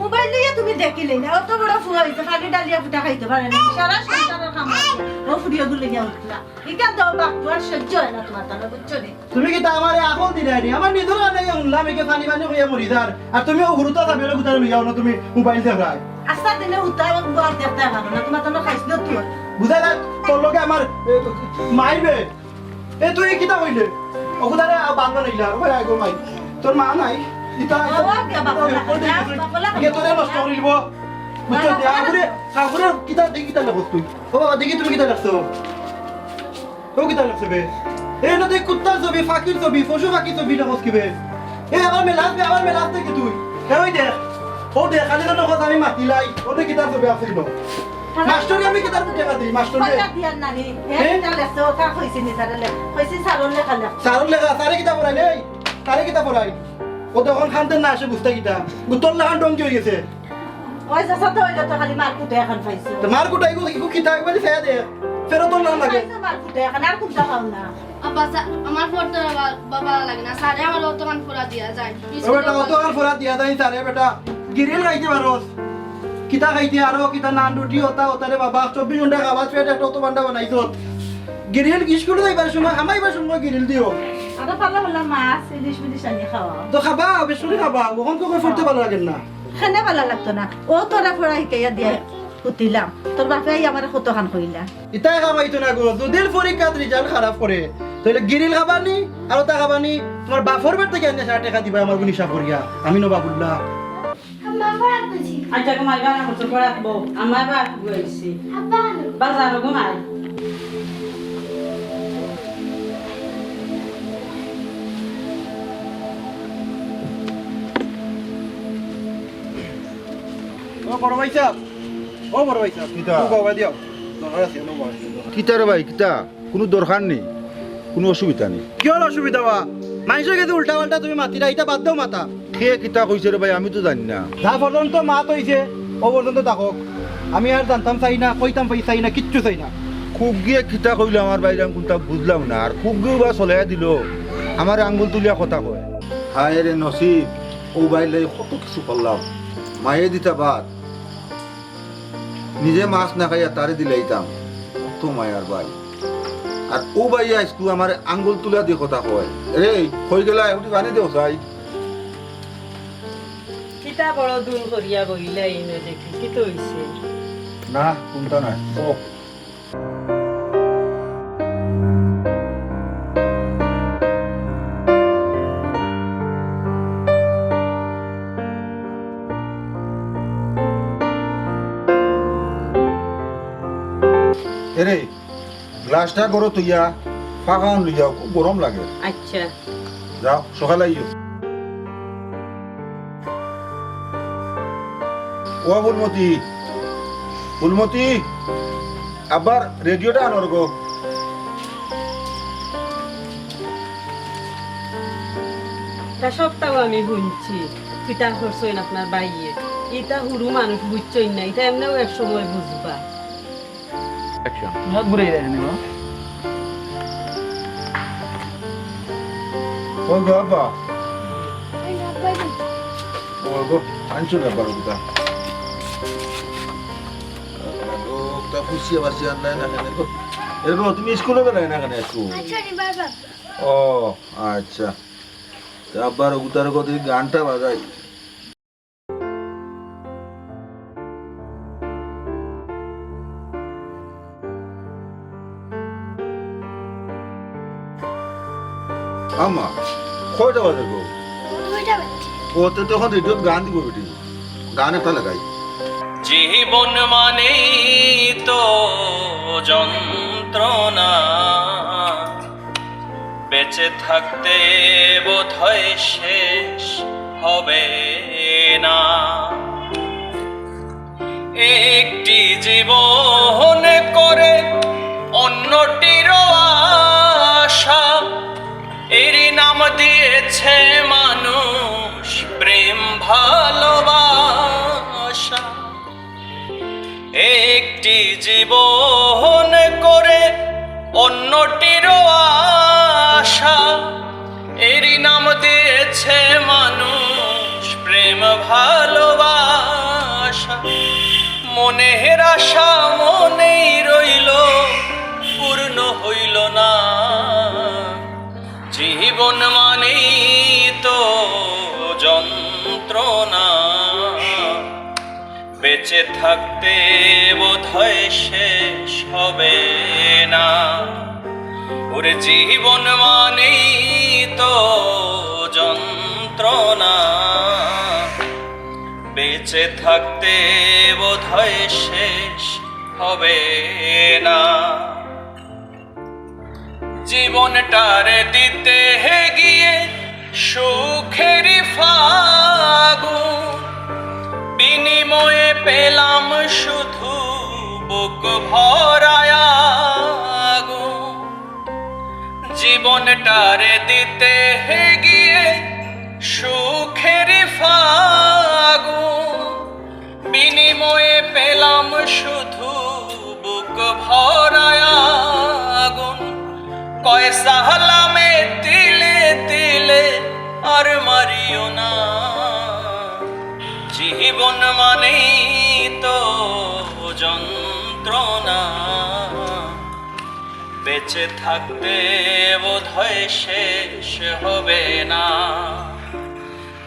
মোবাইল দিয়ে তুমি দেখিলে না অত বড় ফুয়া হইতে খালি ডালিয়া ফুটা খাইতে পারে না সারা সংসারের কাম আছে ও ফুডিয়া গুলো গিয়া উঠলা ইকা দাও বাপ তোমার সহ্য হয় না তোমার তাহলে বুঝছো নি তুমি কি তা আমারে আকল দিলাই নি আমার নিজের নাই উনলাম একে পানি পানি কইয়া মরিদার আর তুমি ও হুরুতা দাবেলে গুতার লইয়াও না তুমি মোবাইল দেখরা আস্তা দিনে উঠাই বল দেখতে পারো না তোমার তাহলে খাইছ না তুই বুঝাই না তোর লগে আমার মাইবে এ তুই কিতা কইলে ওগুদারে বাংলা নইলা ওই আগো মাই তোর মা নাই ইতা কে তোরে নষ্ট করিব বুঝছো দে আগরে কিতা দেখি কিতা লাগছ তুই ও বাবা দেখি তুমি কিতা লাগছ ও কিতা লাগছ বে এ না দেখ কুত্তার ছবি ফাকির ছবি পশু ফাকির ছবি লাগছ কি বে এ আমার মেলাস দেখি তুই এ ওই দেখ ও দেখ খালি না কথা আমি মাতিলাই ও দেখ কিতা ছবি আছিল মাস্টার আমি কিতা টাকা দিই মাস্টার কয়টা দিয়ার নানি এটা লেখছে ওটা কইছে নি তারে লেখ কইছে সারন লেখা লেখ সারুন লেখা তারে কিতা পড়াই নেই তারে কিতা পড়াই ও তখন খানতে না আসে বুঝতে কিতা গুতল লাহান ডঙ্কি হয়ে গেছে ওই যে সাথে হইলো তো খালি মার কুটে এখন পাইছে তো মার কুটাই গো কিতা একবার ফেয়া দে ফেরত না লাগে মার কুটে এখন আর কুটা খাও না Abba আমার ফটো বাবা লাগে না সারে আমার অতমান পুরা দিয়া যায় ও বেটা অত আর ফরা দিয়া দাই তারে বেটা গিরিল খাইতে পারোস কিতা খাইতে আরো কিতা নান রুটি ওতা রে বাবা 24 ঘন্টা খাবার পেটে এত বান্ডা বানাইছো গিরিল স্কুলে যাইবার সময় আমাইবার সময় গিরিল দিও আদা পাল্লা বললাম মাছ ইলিশ মিলিশ আনি খাওয়া তো খাবা বেশি খাবা ওখান তো কই ফুটতে ভালো লাগে না খানে ভালো লাগতো না ও তোরা ফোড়া শিকাইয়া দিয়া হুতিলাম তোর বাপে আমার কত খান কইলা ইতাই খাবাইতো না গো যদি পরীক্ষার রেজাল্ট খারাপ করে তাহলে গিরিল খাবানি আর তা খাবানি তোমার বাপর বের থেকে এনে 60 টাকা দিবা আমার গুনি হিসাব করিয়া আমি নো বাবুল্লাহ আম্মা পড়া তুই আচ্ছা ঘুমাই বানা করছো পড়া বউ আমার বাপ গইছি আব্বা বাজার ঘুমাই ও বড় ভাই সাহেব কিতা? বাবা দিও দরকার আছে নো বাবা কিতা রে ভাই কিতা কোনো দরকার নেই কোনো অসুবিধা নেই কি হল অসুবিধা বা মানুষের কাছে উল্টা পাল্টা তুমি মাতিরা এটা বাদ দাও মাতা কে কিতা কইছে রে ভাই আমি তো জানি না যা পর্যন্ত মাত হইছে ও পর্যন্ত থাকক আমি আর জানতাম চাই না কইতাম চাই না কিচ্ছু চাই না খুব গিয়ে কিতা কইলো আমার বাইরে আমি কোনটা বুঝলাম না আর খুব গিয়ে বা চলে দিল আমার আঙ্গুল তুলিয়া কথা কয় হায় রে নসিব ও বাইলে কত কিছু করলাম মায়ে দিতা বাদ নিজে মাছ না খাইয়া তারে দিলাইতাম কত মায়ার ভাই আর ও ভাই আজকু আমার আঙ্গুল তুলিয়া দিয়ে কথা কয় রে হয়ে গেলা একটু জানি দেও চাই কিতা বড় দুন করিয়া বইলে এনে দেখি কি তো হইছে না কোনটা না ও এরে গ্লাসটা করো তুইয়া পাকান লইয়া খুব গরম লাগে আচ্ছা যাও সকালে আইও ও ফুলমতি আবার রেডিওটা আনোর গো তা সবটাও আমি শুনছি কিতা করছেন আপনার বাইয়ে এটা হুরু মানুষ বুঝছই না এটা এমনিও এক সময় বুঝবা ও গো আব্বা ও গো আনছো না বারো গুতা তা খুশি আবার সে আনলাই না কেন গো এরকম তুমি স্কুলে গেলে না কেন একটু ও আচ্ছা তা আব্বার গুতার কথা গানটা বাজাই আমা কয়টা বাজে গো ওতে তখন রেডিওত গান দিব বেটি গান একটা লাগাই জীবন মানেই তো যন্ত্রণা বেঁচে থাকতে বোধহয় শেষ হবে না একটি জীবন করে অন্যটির আশা এরই নাম দিয়েছে মানুষ প্রেম ভালোবাসা একটি জীবন করে অন্যটির আশা এরই নাম দিয়েছে মানুষ প্রেম ভালোবাসা মনের আশা মনেই রইল পূর্ণ হইল না জীবন মানেই তো যন্ত্রণা বেঁচে থাকতে বোধহয় শেষ হবে না ওরে জীবন মানেই তো যন্ত্রণা বেঁচে থাকতে বোধহয় শেষ হবে না জীবনটারে দিতে গিয়ে সুখেরই ফাগুন বিনিময়ে পেলাম শুধু বুক ভরায় আগুন জীবনটারে দিতে গিয়ে সুখেরই ফাগুন বিনিময়ে পেলাম শুধু বুক ভরায় আগুন কয় সালামে তিলে তিলে আর মারিও না জীবন মানেই তো যন্ত্রণা বেঁচে থাকতে বোধহয় শেষ হবে না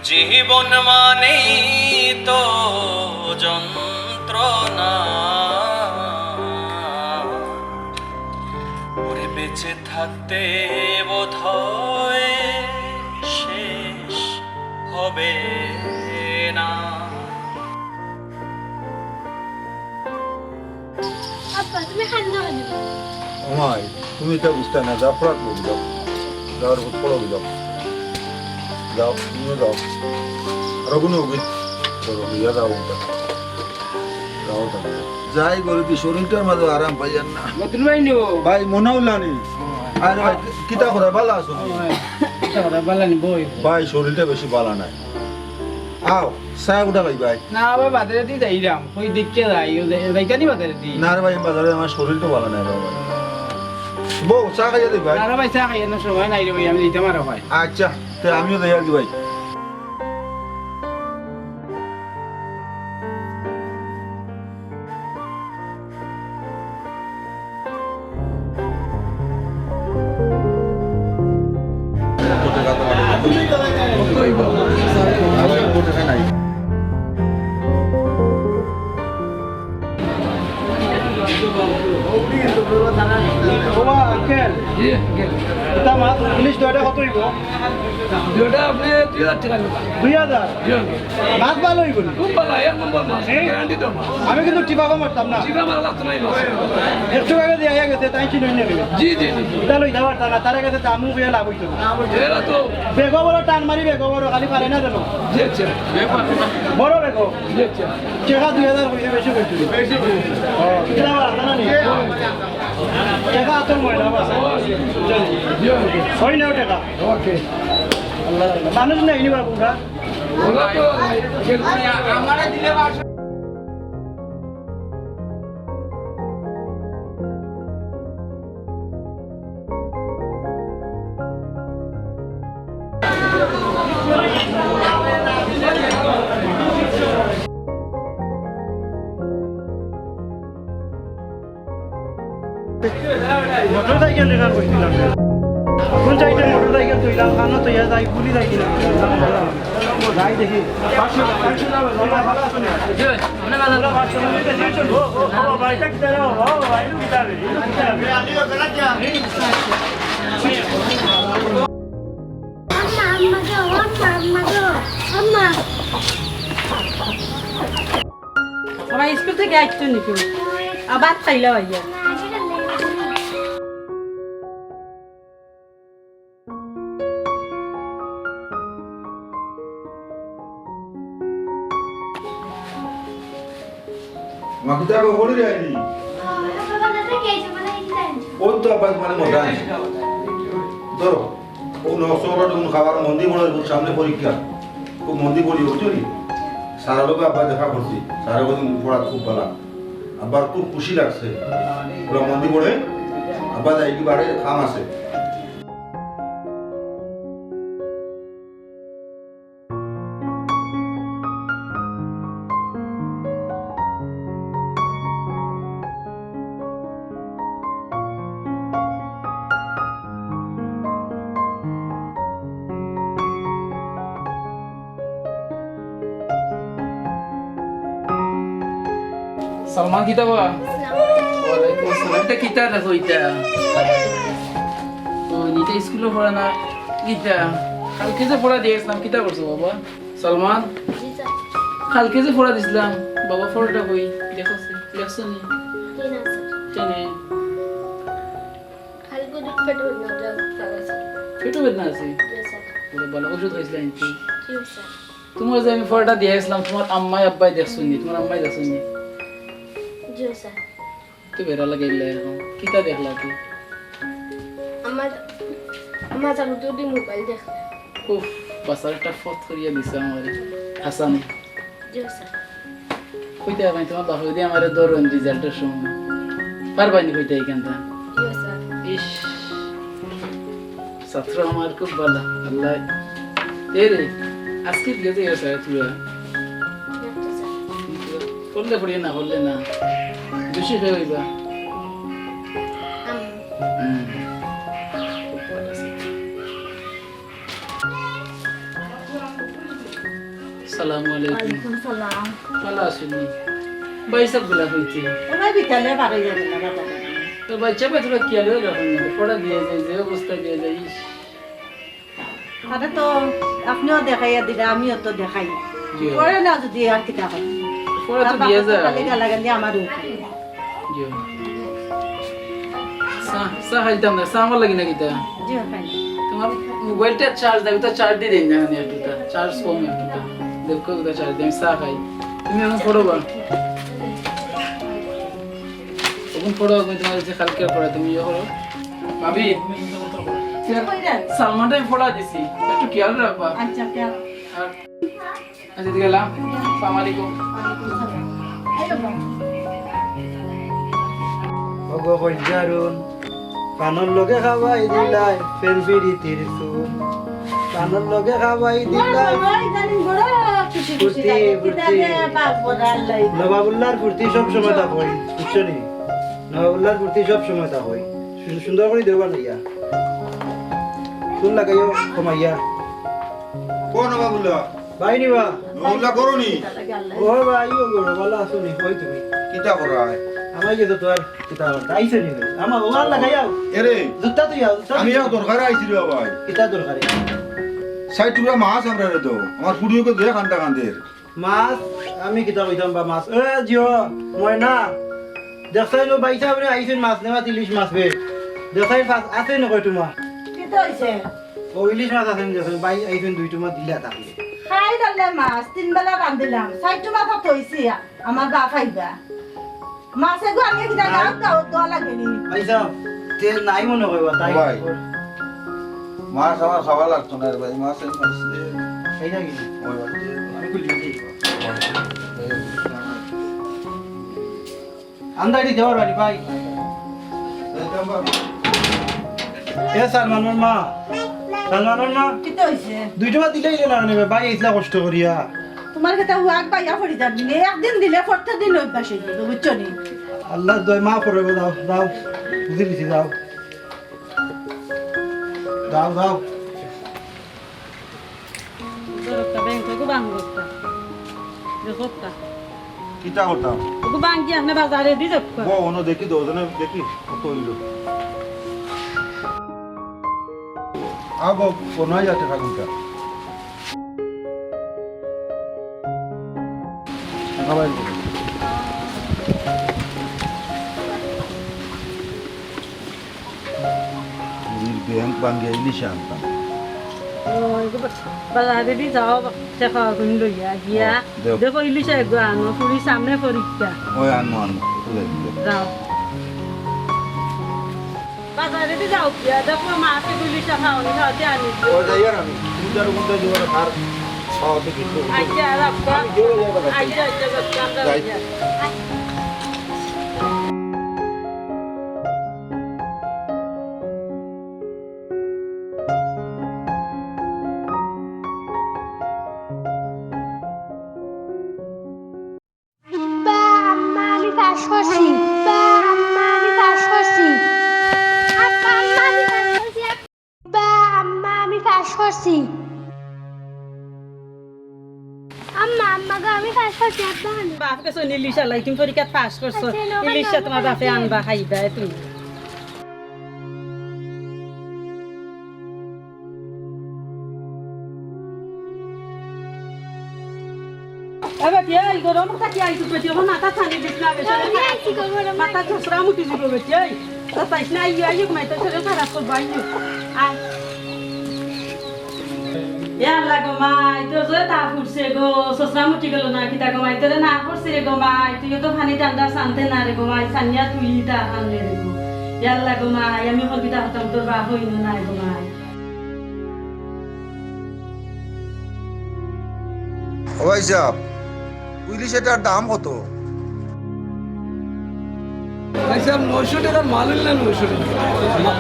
জীবন মানেই তো যন্ত্রণা ওরে বেঁচে থাকতে বোধহয় শেষ হবে না আব্বা তুমি খান্না কেন ওমাই তুমি তো বুঝতে না যাও পড়া করবি যাও যাওয়ার পড়াবি যাও যাও তুমিও যাও আরো কোনো হবি করো ইয়া যাও যাও যাই করে তুই শরীরটার মাঝে আরাম পাইয়ান না নতুন ভাই নিব ভাই মনে হইল নি আর কিতা করে ভালো আছো একটা কথা বললাম বই ভাই শরীরটা বেশি ভালো নাই আও চা উঠা ভাই ভাই না আবার বাজারে দিয়ে যাইলাম ওই দিককে যাই যাইতানি বাজারে দিই না রে ভাই বাজারে আমার শরীরটা ভালো নাই বাবা বউ চা খাইয়া দিই ভাই না ভাই চা খাই না সময় নাই রে ভাই আমি দিতে মারো ভাই আচ্ছা তো আমিও দেয়া দি ভাই নাই বাবা আঙ্কেল এটা মাছ ইলিশ দইটা কত হইব দুটা আপনি 3000 টাকা নেবেন 2000 মাছ ভালো হইব নি? খুব ভালো এক নম্বর মাছ গ্যারান্টি তো মাছ আমি কিন্তু টিপাবা মারতাম না জিবা মাছ লাগতো নাই মাছ 100 টাকা দিয়ে আয়া গেছে তাই চিনি নেবে জি জি জি এটা লই যাওয়ার তা না তার কাছে দামও বেয়া লাভ হইতো না এরা তো বেগো বড় টান মারি বেগো বড় খালি পারে না জানো জি আচ্ছা বড় বেগো জি আচ্ছা টাকা 2000 কইছে বেশি কইছিল বেশি এটা আমার জানা নি টাকা তো ময়না বাস হয় না টাকা ওকে আল্লাহ মানুষ নাই নি বাবুরা ওরা তো আমারে দিলে বাস মোটরসাইকেল রেখার কইছিলাম কোন চাইতে মোটরসাইকেল তুইলাম খানো তো ইয়া যাই গুলি যাই কিনা যাই দেখি 500 টাকা ভালো আছে না মানে ভালো 500 টাকা দিয়ে চলো ও ভাইটা কি দাও ও ভাই কি দাবে আলিও গলা যা আম্মা আমার স্কুল থেকে আসতো নাকি আবার চাইলা ভাইয়া মাকিতা কো বলি যায়নি ওই তো আবার মানে মজা আছে ধরো ও নকশরা তুমি খাবার মন্দির বড় সামনে পরীক্ষা খুব মন্দির পড়ি বুঝলি সারা লোক আব্বা দেখা করছি সারা কথা পড়া খুব ভালো আবার খুব খুশি লাগছে পুরো মন্দির পড়ে আব্বা যাই কি বাড়ে খাম আছে সালমান কিতা বা ওয়ালাইকুম আসসালাম এটা কিতা দেখো এটা ও নিতে স্কুলে পড়া না কিতা কালকে যে পড়া দিয়েছিলাম কিতা করছো বাবা সালমান কালকে যে পড়া দিছিলাম বাবা পড়াটা কই দেখো লেখছো নি কেনে পেটো বেদনা আছে বলে ভালো ওষুধ হয়েছিল আনছি তোমার যে আমি পড়াটা দিয়েছিলাম তোমার আম্মাই আব্বাই দেখছো নি তোমার আম্মাই দেখছো নি তো বেরা লাগাইলে এখন কিতা দেখলা তুই আমার জানো তো দি মোবাইল দেখ উফ বাসার একটা ফট করিয়া দিছে আমারে হাসান কইতে আমি তোমার বাবা দিয়ে আমারে দরন রেজাল্টের সময় পারবানি কইতে এইখানটা ইস ছাত্র আমার খুব ভালো আল্লাহ রে আজকে গেছে গেছে তুই করলে পড়িয়ে না করলে না বেশি হয়ে হইবা সালামু আলাইকুম সালাম ভালো আছেন ভাই সব গুলা হইছে ওই বিকালে বাড়ি যাবে না বাবা তো বাচ্চা পেছনে কি আলো রাখুন না পড়া দিয়ে যায় যে অবস্থা দিয়ে যায় আরে তো আপনিও দেখাইয়া দিলে আমিও তো দেখাই পরে না যদি আর কিতা হয় পড়া তো দিয়ে যায় কালে গালাগালি আমার জি সা হাইতাম না সামা লাগি না কিতা জি ভাই তোমার মোবাইলটা চার্জ দাও তো চার্জ দিয়ে দেন না একটুটা চার্জ কম একটুটা দেখো তো চার্জ দেন সা খাই তুমি এখন পড়বা এখন পড়ো আমি তোমার কাছে কালকে পড়া তুমি ইয়ে করো ভাবি সালমানটাই ফোড়া দিছি একটু খেয়াল রাখবা আচ্ছা কেন আচ্ছা গেলাম আসসালামু আলাইকুম ওগো কইজারুন কানর লগে খাওয়াই দিলাই ফের ফিরি তিরসুন কানর লগে খাওয়াই দিলাই নবাবুল্লাহর কুর্তি সব সময় তা কই বুঝছো নি নবাবুল্লাহর কুর্তি সব সময় তা কই সুন্দর করে দেবা নাইয়া শুন লাগাইও কমাইয়া কোন বাবুল্লাহ ভাই নিবা নবাবুল্লাহ করনি ও ভাই ও গো বলা শুনি কই তুমি কিটা করায় আমার যে তো আর কিতা আইছে নি আমার ওয়াল লাগাইও এরে জুতা তুই আও আমি এক দরকার আইছি রে ভাই কিতা দরকারে সাইড টুকরা মাছ আমরা রে তো আমার পুডিওকে দে কান্টা কান্দের মাছ আমি কিতা কইতাম বা মাছ এ জিও ময়না দেখছাই নো বাইসা বলে আইছেন মাছ নেওয়া ইলিশ মাছ বে দেখছাই ফাস আছে ন কই তোমা কি তো হইছে ও ইলিশ মাছ আছে দেখছাই বাই আইছেন দুই তোমা দিলা তাহলে খাই দালে মাছ তিন বেলা রান্ধিলাম সাইটু মাথা থইছি আমার গা খাইবা মাছে গো আমি কিটা গাও দোয়া লাগেনি আইসা তে নাই মনে কইবা তাই ভাই। মাছ আমার খাওয়া লাগতো না রে ভাই মাছ এই মাছ দে এই নাকি ওই ভাই আমি কই দিই আন্দাড়ি দেওয়ার বাড়ি ভাই এ সালমানের মা কি তো হইছে দুই টাকা দিলেই না নেবে ভাই এইলা কষ্ট করিয়া তোমার কাছে হুয়াক বাইয়া পড়ি যাবি নে একদিন দিলে ফটটা দিন অভ্যাস হয়ে যাবে বুঝছো নি আল্লাহ দয় মা করবে দাও দাও বুঝে দিছি দাও দাও দাও দরকটা ব্যাংক কো বাংগটা দেখোটা কিটা করতাম কো বাংগি আপনি বাজারে দি যাক ও অন্য দেখি দুজনে দেখি কত হইলো আবো কোন যাতে থাকুনটা খাবার ব্যাংক বাঙ্গে ইলিশ আনতাম বাজারে দি যাও দেখা গুন লইয়া গিয়া দেখো ইলিশ একগো আনো পুরি সামনে পরীক্ষা ওই আনো আনো তুলে দিলে যাও বাজারে দি যাও গিয়া দেখো মাছে ইলিশ খাওনি খাওয়াতে আনি ও যাই আর আমি তুমি যার মধ্যে জোয়ার আর খাওয়াতে কিছু আচ্ছা রাখবা আচ্ছা আচ্ছা কান্দা লইয়া বাপকে শুনি ইলিশা লাই তুমি পরীক্ষা পাস করছো ইলিশা তোমার বাপে আনবা খাইবা তুমি এবার কি এই গরম থাকি আইছি পেটি আমার মাথা ছানি দিছলা বেশি মাথা ছসরা মুটি দিব বেটি এই তাইছ না আইও মাইতা সরে খারাপ করবা আইও আয় ইয়াল্লা গো মাই তোর যে তা ফুটছে গো সসরা মুটি গেল না কিতা গো মাই তোরে না করছে রে গো মাই তুই তো পানি ঠান্ডা শান্তে না রে গো মাই সানিয়া তুই তা আনলে রে গো ইয়াল্লা গো মাই আমি কবিতা হতাম তোর বাপ হইনো না গো মাই ও ভাই সাহেব ইলিশ এটার দাম কত ভাই সাহেব 900 টাকার মাল হইলে 900 টাকা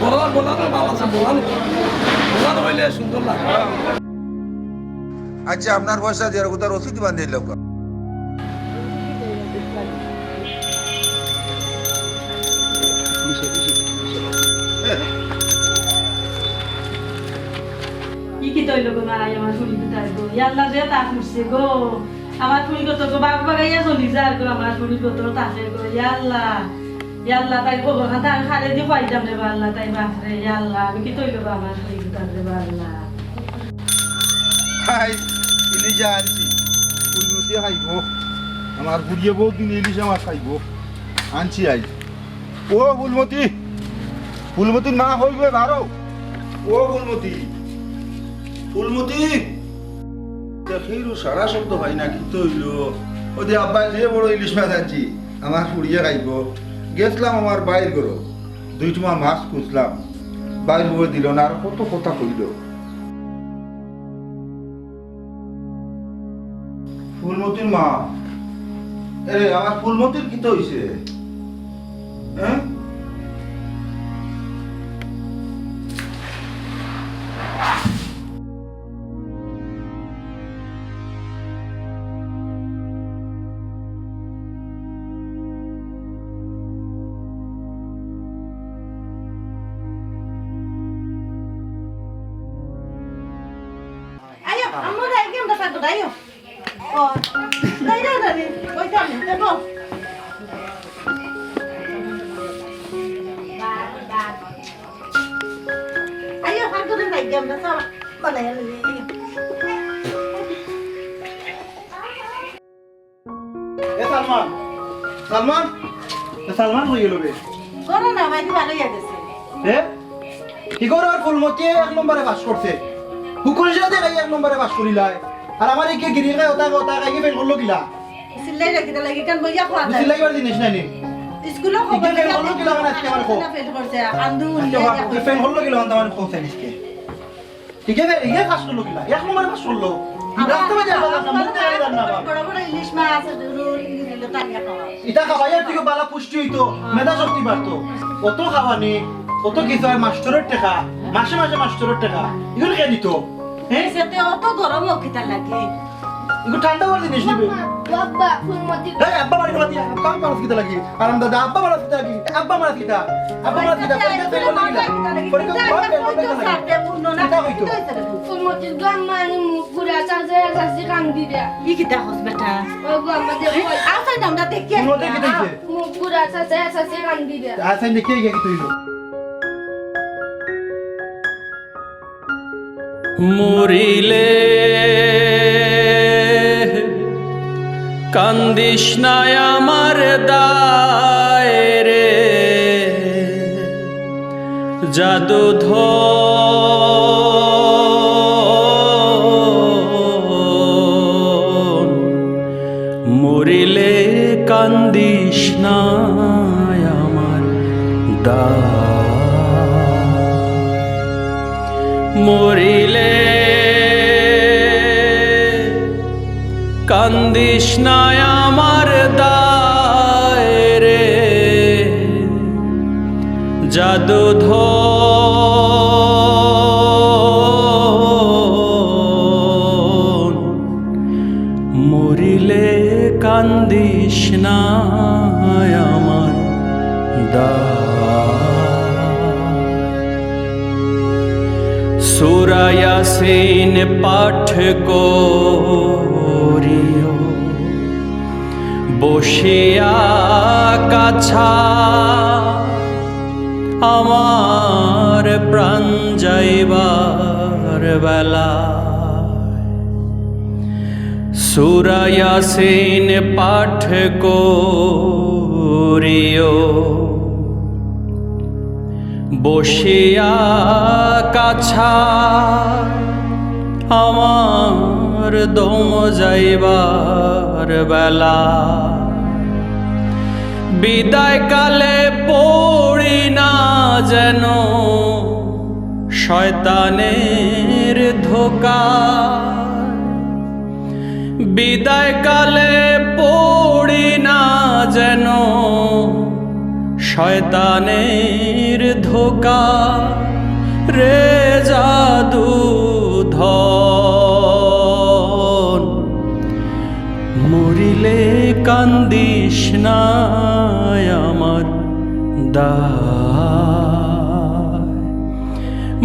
বলার মাল আছে বলার হইলে সুন্দর লাগে আচ্ছা আপনার পয়সা দিয়ে কোথাও রসিদ বান্ধিয়ে লোক কি তৈল গো মাই আমার ফুলি কোথায় গো ইয়াল্লা যে তা ফুটছে গো আমার ফুলি কত গো বাপ বাগাইয়া চলি যার গো আমার ফুলি কত তাকে গো ইয়াল্লা ইয়াল্লা তাই খবর খাতা খালে দি পাইতাম রে বাল্লা তাই বাপরে ইয়াল্লা আমি কি তৈল গো আমার ফুলি কোথায় রে বাল্লা হাই ইলিশা আনছি ফুলমতি খাইব আমার বুড়িয়ে বহুত দিন ইলিশা মাছ খাইব আনছি আই ও ফুলমতির মা হই গো বারো ও ফুলমতি দেখিরু সারা শব্দ ভাই না কি তৈল ওদের আব্বা যে বড় ইলিশ মাছ আনছি আমার ফুড়িয়ে খাইব গেছলাম আমার বাইর করো দুই টুমা মাছ খুঁজলাম বাইর হয়ে দিল না, আর কত কথা কইল। ফুলমতির মা, আরে আমার ফুলমতির কি তো হইছে? হ্যাঁ, Ayo, amo dai ke unda satu dayo. Oh, dai dai. Koi tam, teko. Ayo, hantu dai dai jam dah sama. Mana ya ni? Salman Salman Salman হয়ে গেল বে। Koro na mai di balo ya gese. কি করে আর ফুলমতি 1 নম্বরে পাস করছে, হুকুরের সাথে গাই 1 নম্বরে pass করিলাই, আর আমার একে গিরি গায় ওটা ওটা গাই ফেল করলো কিলা। Sillai lagi dah lagi kan boya khwa. বুঝি লাগবার জিনিস নাই নি। School ko Ike fail করলো কিলা মানে আজকে আমার কো। na fail korse. Andu আজকে ফেল করলো কিলা মানে আমার কো সাইনিসকে। ike ফেল ইয়ে পাস করলো কিলা, 1 নম্বরে পাস করলো। রাস্তা মে যাবা না, মুখ দেখাই দাও না বাবা। বড় বড় ইলিশ মাছ রোল ইলিশ টানিয়া খাওয়া। এটা খাবাইয়ার থেকে বালা পুষ্টি হইতো, মেধা শক্তি বাড়তো। অত খাওয়ানি, অত কিছু আর মাস্টারের টাকা, মাসে মাসে মাস্টারের টাকা, এগুলো কে দিত? হ্যাঁ, সেতে অত গরম কিতা লাগে। এগুলো ঠান্ডা করে জিনিস নিবে। বাবা ফুলমতি এই আব্বা বাড়ি কথা দিয়া, আব্বা মারাস কিতা লাগি? আরাম দাদা আব্বা মারাস কিতা লাগি? আব্বা মারাস কিতা? আব্বা মারাস কিতা? পরীক্ষা ফেল করলি কিলা? পরীক্ষা ফেল করলি কিলা? কিতা হইতো? ফুলমতি গাম্মানি মুখ ঘুরা চাচা চাচি কান্দি দেয়া ই কিতা হস বেটা। ও গাম্মা দে আসাই নামটা দেখে। ফুলমতি কিতা হইছে? মুখ ঘুরা চাচা চাচি কান্দি দেয়া আসাই দেখে গিয়ে কি হইলো? মরিলে কান্দিস না আমার দায় রে, জাদুধন মরিলে কান্দিস না আমার দায়, মরিলে কান্দিস না আমার দায় রে, জাদুধন মরিলে কান্দিস না আমার দায়। সূরা ইয়াসিন পাঠ করিও বসিয়া কাছা, আমার প্রাণ যাইবার বেলা। সূরা ইয়াসিন পাঠ করিও বসিয়া কাছা, আমার দম যাইবার বেলা। বিদায় কালে পড়ি না যেন শয়তানের ধোকা, বিদায় কালে পড়ি না যেন শয়তানের ধোকা রে, জাদুধন মরিলে কান্দিস না আমার দায়,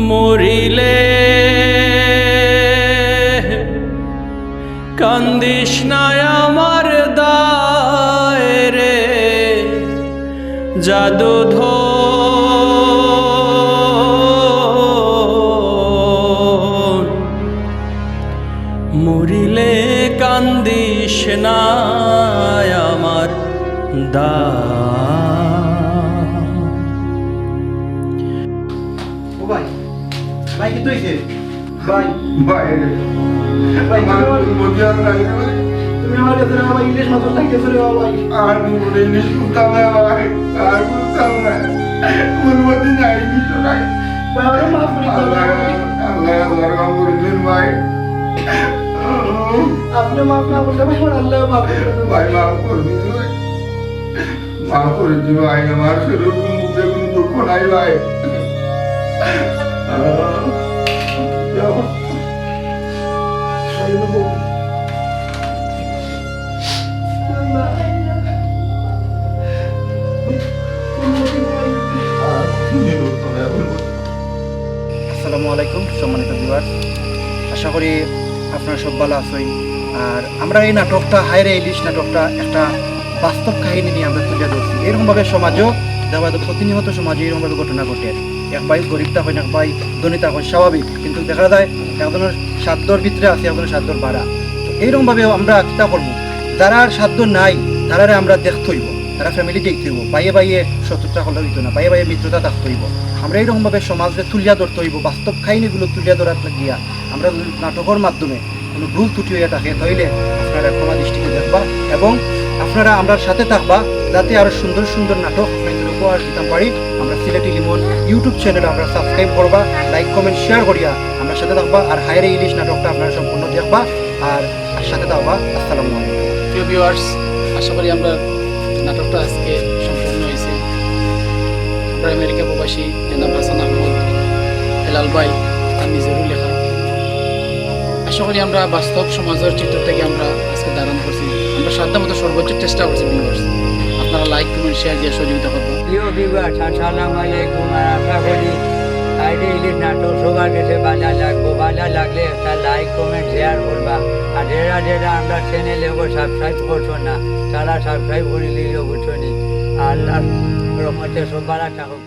মরিলে কান্দিস না আমার দায় রে, জাদুধন মরিলে কান্দিস না আমার দায়। ও ভাই, ভাই কি তুইছে? ভাই ভাই ভাই আমার ফুলমতি আর নাই রে। তুমি আমার কাছে ভাই ইলিশ মাছ লাগতেছে রে ভাই। আর মনে ইলিশ কুতাম না ভাই, আর কুতাম না। ফুলমতি নাই কিছু নাই, আমার মাফ করে দাও ভাই আপনি মাফ না করলে ভাই আমার আল্লাহ মাফ করে দেবে। ভাই মাফ করবি ভাই মাফ করে দি ভাই আমার শরীর মুখে কোনো দুঃখ নাই ভাই আসসালামু আলাইকুম সম্মানিত ভিউয়ার্স, আশা করি আপনারা সব ভালো আছেন। আর আমরা এই নাটকটা হায়রে ইলিশ নাটকটা একটা বাস্তব কাহিনী নিয়ে আমরা তুলে ধরছি। এরকমভাবে সমাজও দেখা যায় প্রতিনিয়ত সমাজে এরকমভাবে ঘটনা ঘটে। এক ভাই গরিবটা হয় না, এক ভাই ধনীতা হয়, স্বাভাবিক। কিন্তু দেখা যায় একজনের সাধ্যর ভিতরে আছে, একজনের সাধ্যর বাড়া। তো এইরকমভাবে আমরা চিন্তা করবো যারা আর সাধ্য নাই তারারে আমরা দেখতে হইব, তারা ফ্যামিলি দেখতে হইব, বাইয়ে বাইয়ে শত্রুতা হলে হইতো না, বাইয়ে বাইয়ে মিত্রতা থাকতে হইব। আমরা এইরকমভাবে সমাজে তুলিয়া ধরতে হইব, বাস্তব কাহিনীগুলো তুলিয়া ধরার গিয়া আমরা যদি নাটকের মাধ্যমে কোনো ভুল ত্রুটি হয়ে থাকে তাহলে আপনারা ক্ষমা দৃষ্টিতে দেখবা এবং আপনারা আমরা সাথে থাকবা, যাতে আরও সুন্দর সুন্দর নাটক আপনাদের উপহার দিতে পারি। আমরা সিলেটি লিমন ইউটিউব চ্যানেল আমরা সাবস্ক্রাইব করবা, লাইক কমেন্ট শেয়ার করিয়া আমরা সাথে থাকবা। আর হায়রে ইলিশ নাটকটা আপনারা সম্পূর্ণ দেখবা আর সাথে থাকবা। আসসালামু আলাইকুম। প্রিয় ভিউয়ার্স, আশা করি আমরা নাটকটা আজকে সম্পূর্ণ হয়েছে। আমরা আমেরিকা প্রবাসী জনাব হাসান আহমদ, হেলাল ভাই আর নিজেরও লেখা। আশা করি আমরা বাস্তব সমাজের চিত্র থেকে আমরা আজকে ধারণ করছি। আমরা সাধ্যমতো সর্বোচ্চ চেষ্টা করছি। ভিউয়ার্স, আপনারা লাইক কমেন্ট শেয়ার দিয়ে সহযোগিতা করবেন। প্রিয় ভিউয়ার্স, আসসালামু আলাইকুম। আর আশা করি হায়রে ইলিশ নাটক সবার কাছে ভালো লাগবো। ভালো লাগলে একটা লাইক কমেন্ট শেয়ার করবা। আর যারা আমরা চ্যানেলে সাবস্ক্রাইব করছো না তারা সাবস্ক্রাইব করে লিলো বুঝছো নি। আল্লাহ রহমতে সব ভালো থাকুক।